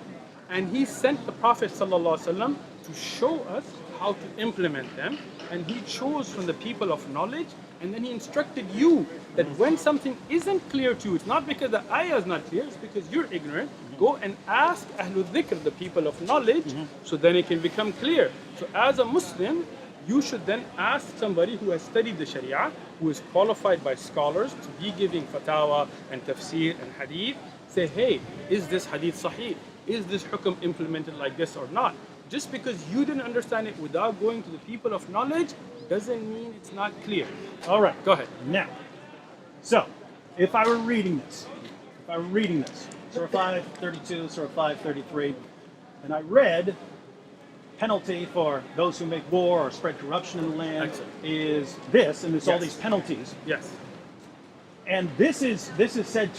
and He sent the Prophet ﷺ to show us how to implement them, and He chose from the people of knowledge, and then He instructed you that when something isn't clear to you, it's not because the ayah is not clear, it's because you're ignorant. Go and ask Ahlul Dhikr, the people of knowledge, so then it can become clear. So as a Muslim, you should then ask somebody who has studied the Sharia, who is qualified by scholars to be giving fatawa and tafsir and hadith. Say, hey, is this hadith sahih? Is this hukm implemented like this or not? Just because you didn't understand it without going to the people of knowledge doesn't mean it's not clear. All right. Go ahead. Now, so if I were reading this, Surah 5:32, Surah 5:33, and I read penalty for those who make war or spread corruption in the land Excellent. is this, and there's all Yes. these penalties, Yes. and this is said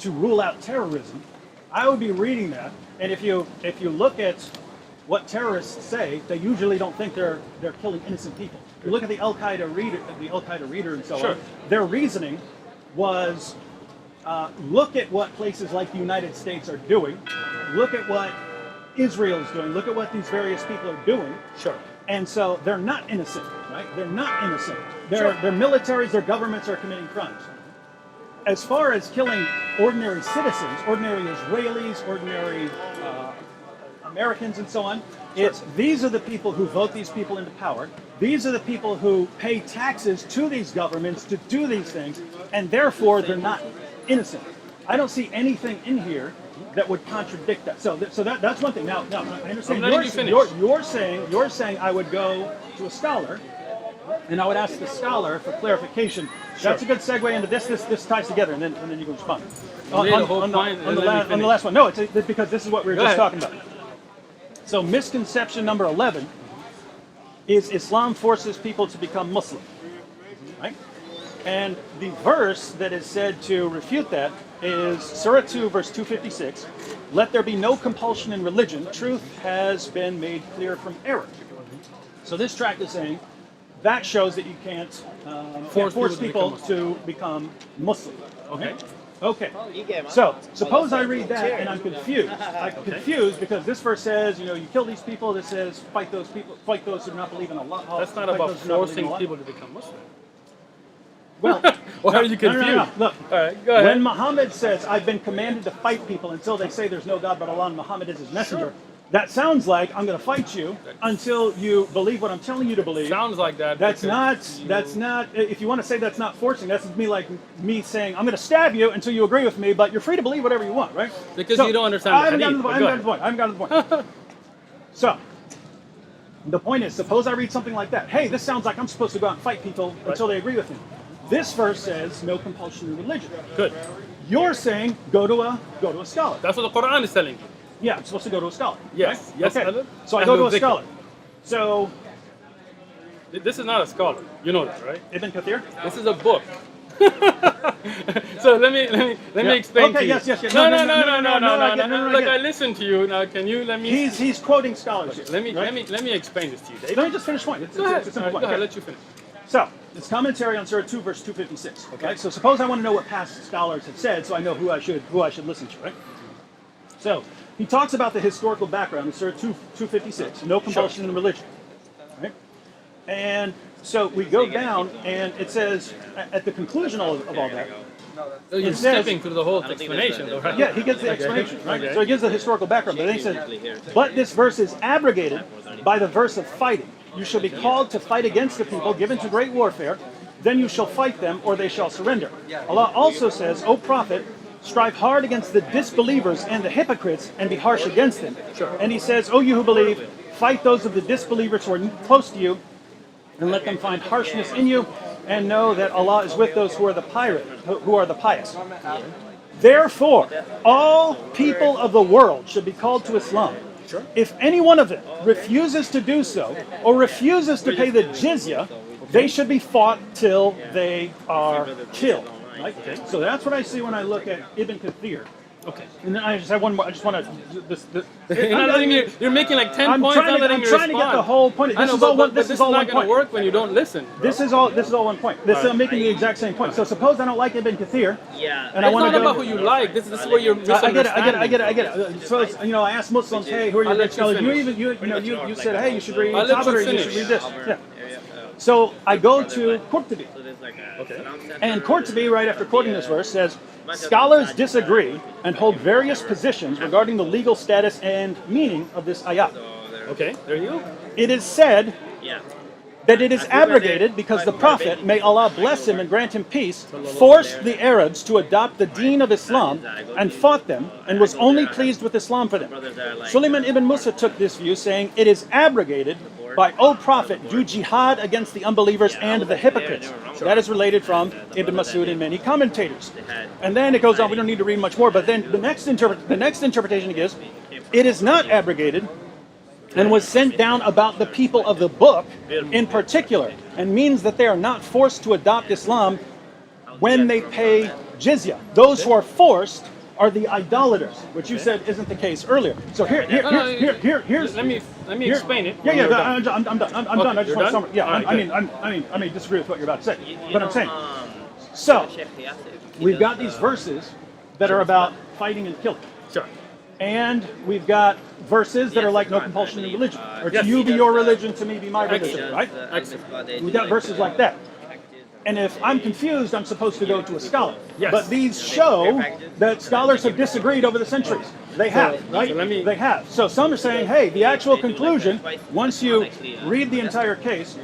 to rule out terrorism. I would be reading that, and if you look at what terrorists say, they usually don't think they're killing innocent people. You look at the Al Qaeda reader, and so Sure. on. Their reasoning was look at what places like the United States are doing, look at what Israel is doing, look at what these various people are doing, Sure. and so they're not innocent, right? They're not innocent. Sure. Their militaries, their governments are committing crimes. As far as killing ordinary citizens, ordinary Israelis, ordinary Americans, and so on, It's these are the people who vote these people into power. These are the people who pay taxes to these governments to do these things, and therefore they're not innocent. I don't see anything in here that would contradict that. So that's one thing. Now I understand I'm letting you finish. you're saying I would go to a scholar, and I would ask the scholar for clarification. That's a good segue into this ties together, and then you can respond. On the last one. No, it's because this is what we were just talking about. So misconception number 11 is Islam forces people to become Muslim, right? And the verse that is said to refute that is Surah 2, verse 256. Let there be no compulsion in religion. Truth has been made clear from error. So this tract is saying that shows that you can't force people to become Muslim. Okay. Okay. So suppose I read that and I'm confused. I'm confused because this verse says, you kill these people. This says fight those people, fight those who do not believe in Allah. That's not about forcing people to become Muslim. Well, why are you confused? No. Look, all right, go ahead. When Muhammad says, "I've been commanded to fight people until they say there's no God but Allah and Muhammad is His messenger," that sounds like I'm going to fight you until you believe what I'm telling you to believe. Sounds like that. That's not. If you want to say that's not forcing, that's me saying I'm going to stab you until you agree with me, but you're free to believe whatever you want, right? Because you don't understand the hadith. I haven't gotten to the point. So, the point is, suppose I read something like that. Hey, this sounds like I'm supposed to go out and fight people until they agree with me. This verse says no compulsion in religion. Good. You're saying go to a scholar. That's what the Quran is telling you. Yeah, I'm supposed to go to a scholar. Yes. Right? Yes. Okay. So I go to a scholar. So this is not a scholar. You know that, right? Ibn Kathir. This is a book. So let me explain to you. Yes. No. Look, I listened to you. Now, can you let me? He's quoting scholars here. Let me explain this to you, Dave. Let me just finish one. Go ahead. Go ahead. Let you finish. So it's commentary on Surah 2, verse 256. Okay. Right? So suppose I want to know what past scholars have said, so I know who I should listen to, right? So he talks about the historical background in Surah 256. No compulsion in religion, right? And so we go down, and it says at the conclusion of all that. You're skipping through the whole explanation, though, right? Yeah, he gives the explanation, right? Okay. So he gives the historical background, but then he says, but this verse is abrogated by the verse of fighting. You shall be called to fight against the people, given to great warfare. Then you shall fight them, or they shall surrender. Allah also says, O Prophet, strive hard against the disbelievers and the hypocrites, and be harsh against them. And he says, O you who believe, fight those of the disbelievers who are close to you, and let them find harshness in you, and know that Allah is with those who are the pious. Therefore, all people of the world should be called to Islam. If any one of them refuses to do so, or refuses to pay the jizya, they should be fought till they are killed. Right? So that's what I see when I look at Ibn Kathir. Okay. And then I just have one more. I just want to. You're making like 10 points. I'm trying to get the whole point. This is all one. This is all not going to work when you don't listen. Bro. This is all one point. I'm making the exact same point. So suppose I don't like Ibn Kathir. Yeah. And I want to go. It's not about who you like. This is where you're misunderstanding. I get it. So I ask Muslims, hey, who are your scholars? You said, hey, you should read Tabari, you should read this. Yeah. So I go to Qurtubi. Okay. And Qurtubi, right after quoting this verse, says, scholars disagree and hold various positions regarding the legal status and meaning of this ayah. Okay, there you go. It is said that it is abrogated because the Prophet, may Allah bless him and grant him peace, forced the Arabs to adopt the deen of Islam and fought them and was only pleased with Islam for them. Sulaiman ibn Musa took this view, saying, it is abrogated by, O Prophet, do jihad against the unbelievers and the hypocrites. That is related from Ibn Masud and many commentators. And then it goes on, we don't need to read much more, but then the next interpretation he gives, it is not abrogated and was sent down about the people of the book in particular, and means that they are not forced to adopt Islam when they pay jizya. Those who are forced are the idolaters, which you said isn't the case earlier. So here's. Let me explain it. I'm done. I'm done. I just want to summarize. Yeah, I may disagree with what you're about to say, but I'm saying. So we've got these verses that are about fighting and killing. Sure. And we've got verses that are like no compulsion in religion, or to you be your religion, to me be my religion, right? Excellent. We've got verses like that. And if I'm confused, I'm supposed to go to a scholar. Yes. But these show that scholars have disagreed over the centuries. They have, right? so let me- They have. So some are saying, hey, the actual conclusion, once you read the entire case,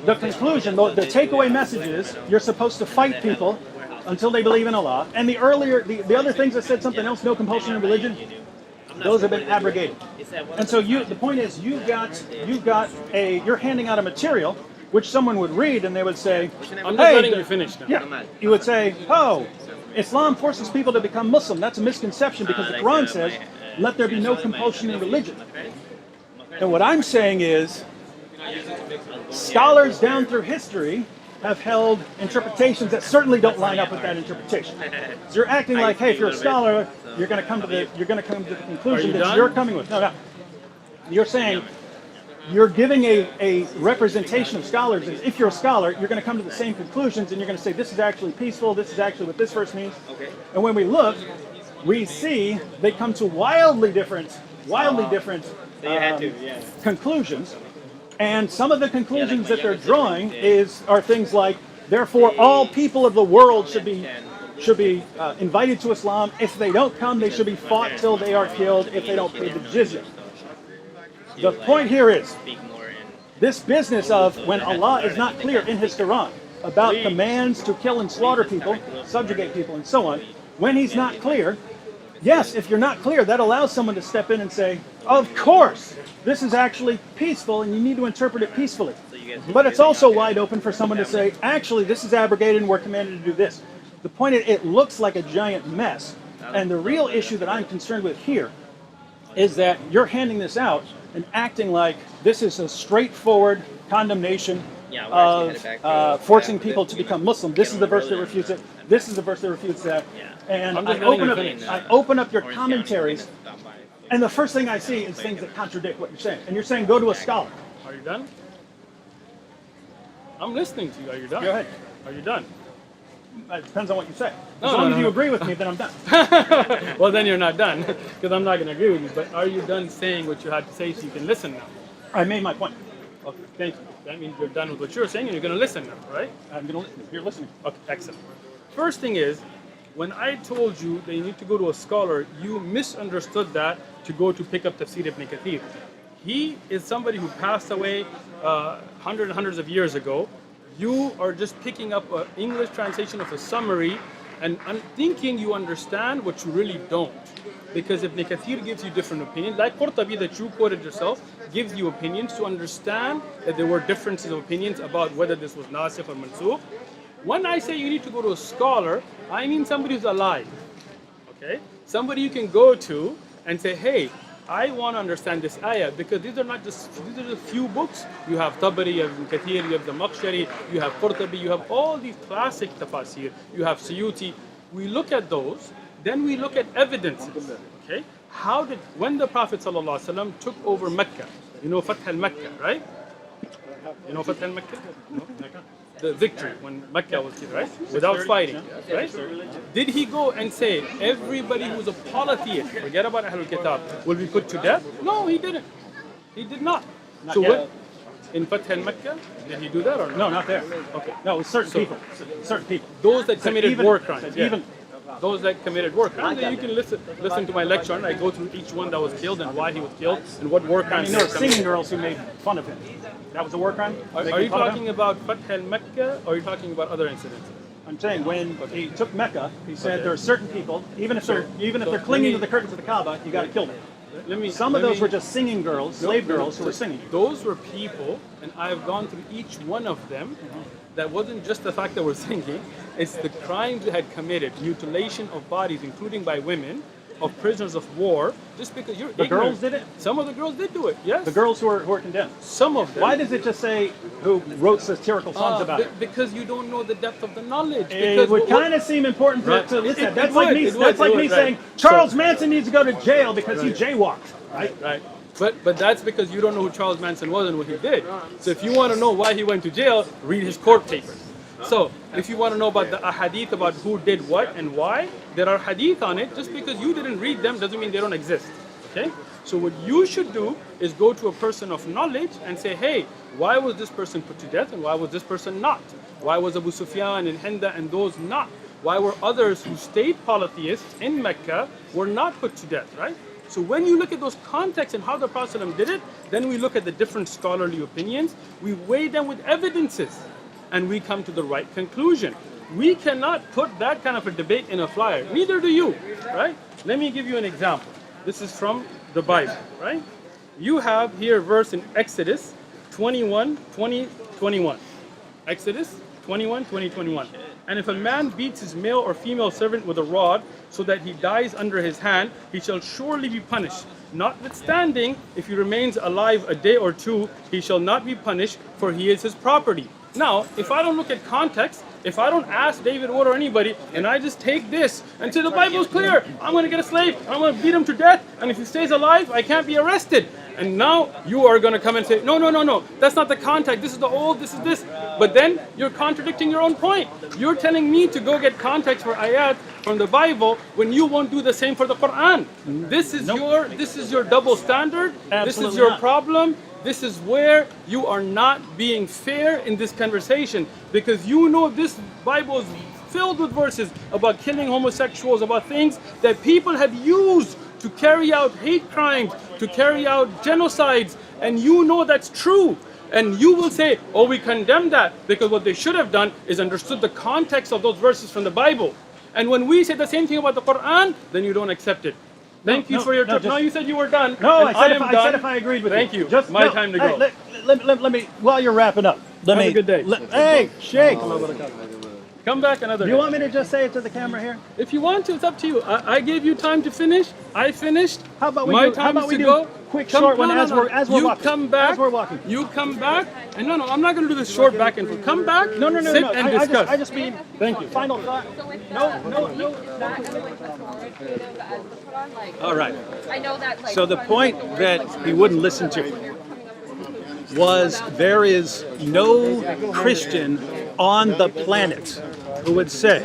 the conclusion, the takeaway message is you're supposed to fight people until they believe in Allah. And the other things that said something else, no compulsion in religion, those have been abrogated. And so the point is, you're handing out a material which someone would read and they would say, I'm just letting you finish now. yeah, you would say, oh, Islam forces people to become Muslim. That's a misconception because the Quran says, let there be no compulsion in religion. And what I'm saying is, scholars down through history have held interpretations that certainly don't line up with that interpretation. So you're acting like, hey, if you're a scholar, you're going to come to the conclusion that done? you're coming with. No. You're saying you're giving a representation of scholars. And if you're a scholar, you're going to come to the same conclusions, and you're going to say this is actually peaceful. This is actually what this verse means. And when we look, we see they come to wildly different conclusions. And some of the conclusions that they're drawing are things like, therefore, all people of the world should be invited to Islam. If they don't come, they should be fought till they are killed if they don't pay the jizya. The point here is, this business of when Allah is not clear in His Quran about commands to kill and slaughter people, subjugate people, and so on, when He's not clear, yes, if you're not clear, that allows someone to step in and say, of course, this is actually peaceful and you need to interpret it peacefully. But it's also wide open for someone to say, actually, this is abrogated and we're commanded to do this. The point is, it looks like a giant mess. And the real issue that I'm concerned with here is that you're handing this out and acting like this is a straightforward condemnation of forcing people to become Muslim. This is the verse that refutes it. This is the verse that refutes that. And I open up your commentaries, and the first thing I see is things that contradict what you're saying. And you're saying go to a scholar. Are you done? I'm listening to you. Are you done? Go ahead. Are you done? It depends on what you say. No, As long as you no. agree with me, then I'm done. Well, then you're not done, because I'm not going to agree with you. But are you done saying what you had to say so you can listen now? I made my point. Okay, thank you. That means you're done with what you're saying and you're going to listen now, right? I'm going to listen. You're listening. Okay, excellent. First thing is, when I told you that you need to go to a scholar, you misunderstood that to go to pick up Tafsir ibn Kathir. He is somebody who passed away hundreds and hundreds of years ago. You are just picking up an English translation of a summary and thinking you understand what you really don't. Because Ibn Kathir gives you different opinions, like Qurtubi that you quoted yourself, gives you opinions to understand that there were differences of opinions about whether this was nasikh or mansukh. When I say you need to go to a scholar, I mean somebody who's alive. Okay? Somebody you can go to and say, hey, I want to understand this ayah, because these are just few books. You have Tabari, you have Ibn Kathir, you have the Makhshari, you have Qurtubi, you have all these classic tafasir, you have Suyuti. We look at those, then we look at evidences. Okay? When the Prophet ﷺ took over Mecca, you know Fath al-Mecca, right? You know Fath al-Mecca? No? The victory when Mecca was killed, right? Without fighting, right? Did he go and say everybody who's a polytheist, forget about Ahlul Kitab, will be put to death? No, he didn't. He did not. So yet. in Fath al-Mecca, did he do that or not? No, not there. Okay. No, it was certain people. Certain people. Those that committed even- war crimes. even- Those that committed war crimes. You can listen to my lecture and I go through each one that was killed and why he was killed and what war I crimes mean, there they were committed. singing girls who made fun of him. That was a war crime? Are you talking about Fath al-Mecca or are you talking about other incidents? I'm saying when he took Mecca, he said there are certain people, even if they're so clinging let me- to the curtains of the Kaaba, you got to kill them. Some of let those me- were just singing girls, slave girls who were singing. Those were people, and I've gone through each one of them. That wasn't just the fact that we're singing, it's the crimes they had committed, mutilation of bodies, including by women, of prisoners of war, just because you're ignorant. girls did it? Some of the girls did do it, yes. The girls who were condemned. Some of them. Why does it just say who wrote satirical songs about it? Because you don't know the depth of the knowledge. It Because would kind of seem important Right. to listen. It That's would, like me. it would, That's like it me would, saying right. Charles Manson needs to go to jail because he jaywalked. Right? Right. But that's because you don't know who Charles Manson was and what he did. So if you want to know why he went to jail, read his court papers. So if you want to know about the ahadith about who did what and why, there are hadith on it. Just because you didn't read them doesn't mean they don't exist. Okay? So what you should do is go to a person of knowledge and say, hey, why was this person put to death and why was this person not? Why was Abu Sufyan and Hinda and those not? Why were others who stayed polytheists in Mecca were not put to death, right? So when you look at those contexts and how the Prophet ﷺ did it, then we look at the different scholarly opinions, we weigh them with evidences, and we come to the right conclusion. We cannot put that kind of a debate in a flyer, neither do you, right? Let me give you an example. This is from the Bible, right? You have here a verse in Exodus 21, 20, 21. Exodus 21, 20, 21. And if a man beats his male or female servant with a rod so that he dies under his hand, he shall surely be punished. Notwithstanding, if he remains alive a day or two, he shall not be punished, for he is his property. Now, if I don't look at context, if I don't ask David Wood or anybody, and I just take this and say the Bible is clear, I'm going to get a slave, I'm going to beat him to death, and if he stays alive, I can't be arrested. And now you are going to come and say, no, that's not the context, this is the old, this is this. But then you're contradicting your own point. You're telling me to go get context for ayat from the Bible when you won't do the same for the Quran. This is your double standard. This is your problem. This is where you are not being fair in this conversation, because you know this Bible is filled with verses about killing homosexuals, about things that people have used to carry out hate crimes, to carry out genocides, and you know that's true. And you will say, oh, we condemn that, because what they should have done is understood the context of those verses from the Bible. And when we say the same thing about the Quran, then you don't accept it. Thank you for your time. No, you said you were done. No, I said if I agreed with you. Thank you. Just my time to go. Hey, let me, while you're wrapping up, Have a good day. Hey, Shaykh. Come back another Do day. you want me to just say it to the camera here? If you want to, it's up to you. I gave you time to finish. I finished. How about we My do, time how about is we to do go. quick, short one as we're You walking? come back. As we're walking. You come back. And no, I'm not going to do this short back and forth. Come back. No. Sit and discuss. I just mean. Thank you. Final thought. So with No. that as like authoritative as the Quran, like All right. I know that like So the point that he wouldn't listen to was there is no Christian on the planet who would say,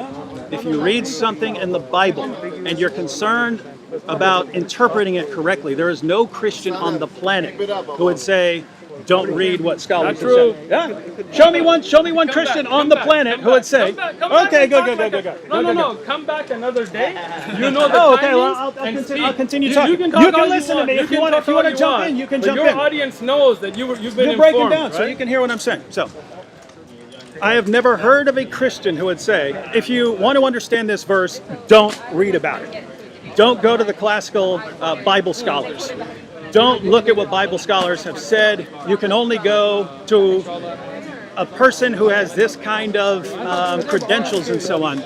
if you read something in the Bible and you're concerned about interpreting it correctly, there is no Christian on the planet who would say, don't read what scholars have true. said. Yeah. Show me one Christian on the planet who would say, okay, good. No. Come back another day. You know the Oh, okay, timings well, I'll and continue- speak. I'll continue talking. You can You talk can all listen to me. If you can wanna- talk if you wanna all jump in, you can But jump your in. audience knows that you've been You're breaking informed, down so right? you can hear what I'm saying. So, I have never heard of a Christian who would say, if you want to understand this verse, don't read about it. Don't go to the classical Bible scholars. Don't look at what Bible scholars have said. You can only go to a person who has this kind of credentials and so on.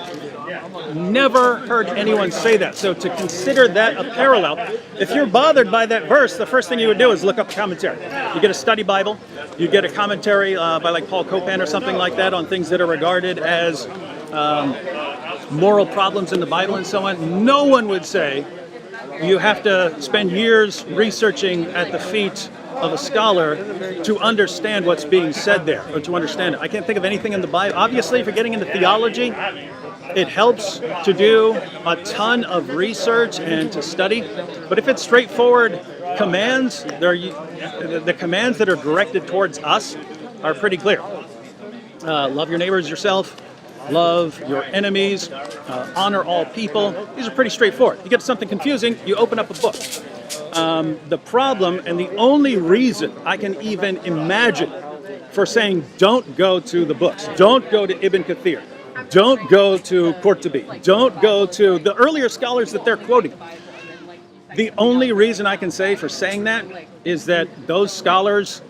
Never heard anyone say that. So to consider that a parallel, if you're bothered by that verse, the first thing you would do is look up a commentary. You get a study Bible, you get a commentary by like Paul Copan or something like that on things that are regarded as moral problems in the Bible and so on. No one would say you have to spend years researching at the feet of a scholar to understand what's being said there, or to understand it. I can't think of anything in the Bible. Obviously, if you're getting into theology, it helps to do a ton of research and to study. But if it's straightforward commands, the commands that are directed towards us are pretty clear. Love your neighbors yourself. Love your enemies. Honor all people. These are pretty straightforward. You get something confusing, you open up a book. The problem, and the only reason I can even imagine for saying don't go to the books, don't go to Ibn Kathir, don't go to Qurtubi, don't go to the earlier scholars that they're quoting. The only reason I can say for saying that is that those scholars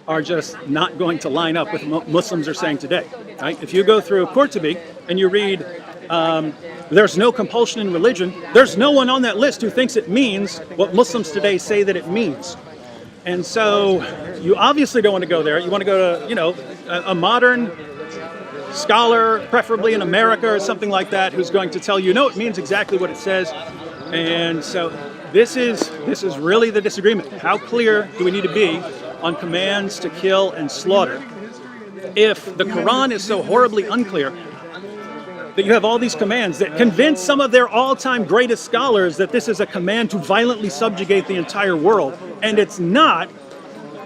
are just not going to line up with what Muslims are saying today. Right? If you go through Qurtubi and you read there's no compulsion in religion, there's no one on that list who thinks it means what Muslims today say that it means. And so you obviously don't want to go there. You want to go to, a modern scholar, preferably in America or something like that, who's going to tell you, no, it means exactly what it says. And so this is really the disagreement. How clear do we need to be on commands to kill and slaughter? If the Quran is so horribly unclear, that you have all these commands that convince some of their all-time greatest scholars that this is a command to violently subjugate the entire world, and it's not.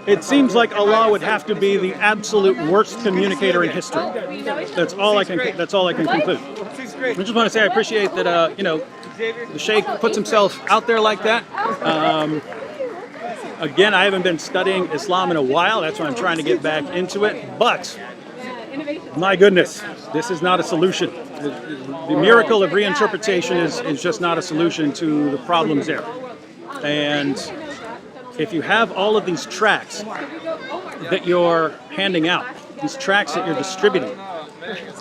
It seems like Allah would have to be the absolute worst communicator in history. That's all I can conclude. I just want to say I appreciate that the Shaykh puts himself out there like that. Again, I haven't been studying Islam in a while. That's why I'm trying to get back into it. But my goodness, this is not a solution. The miracle of reinterpretation is just not a solution to the problems there. And if you have all of these tracts that you're handing out, these tracts that you're distributing,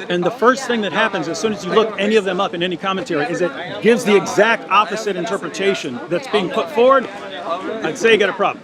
and the first thing that happens as soon as you look any of them up in any commentary is it gives the exact opposite interpretation that's being put forward, I'd say you got a problem.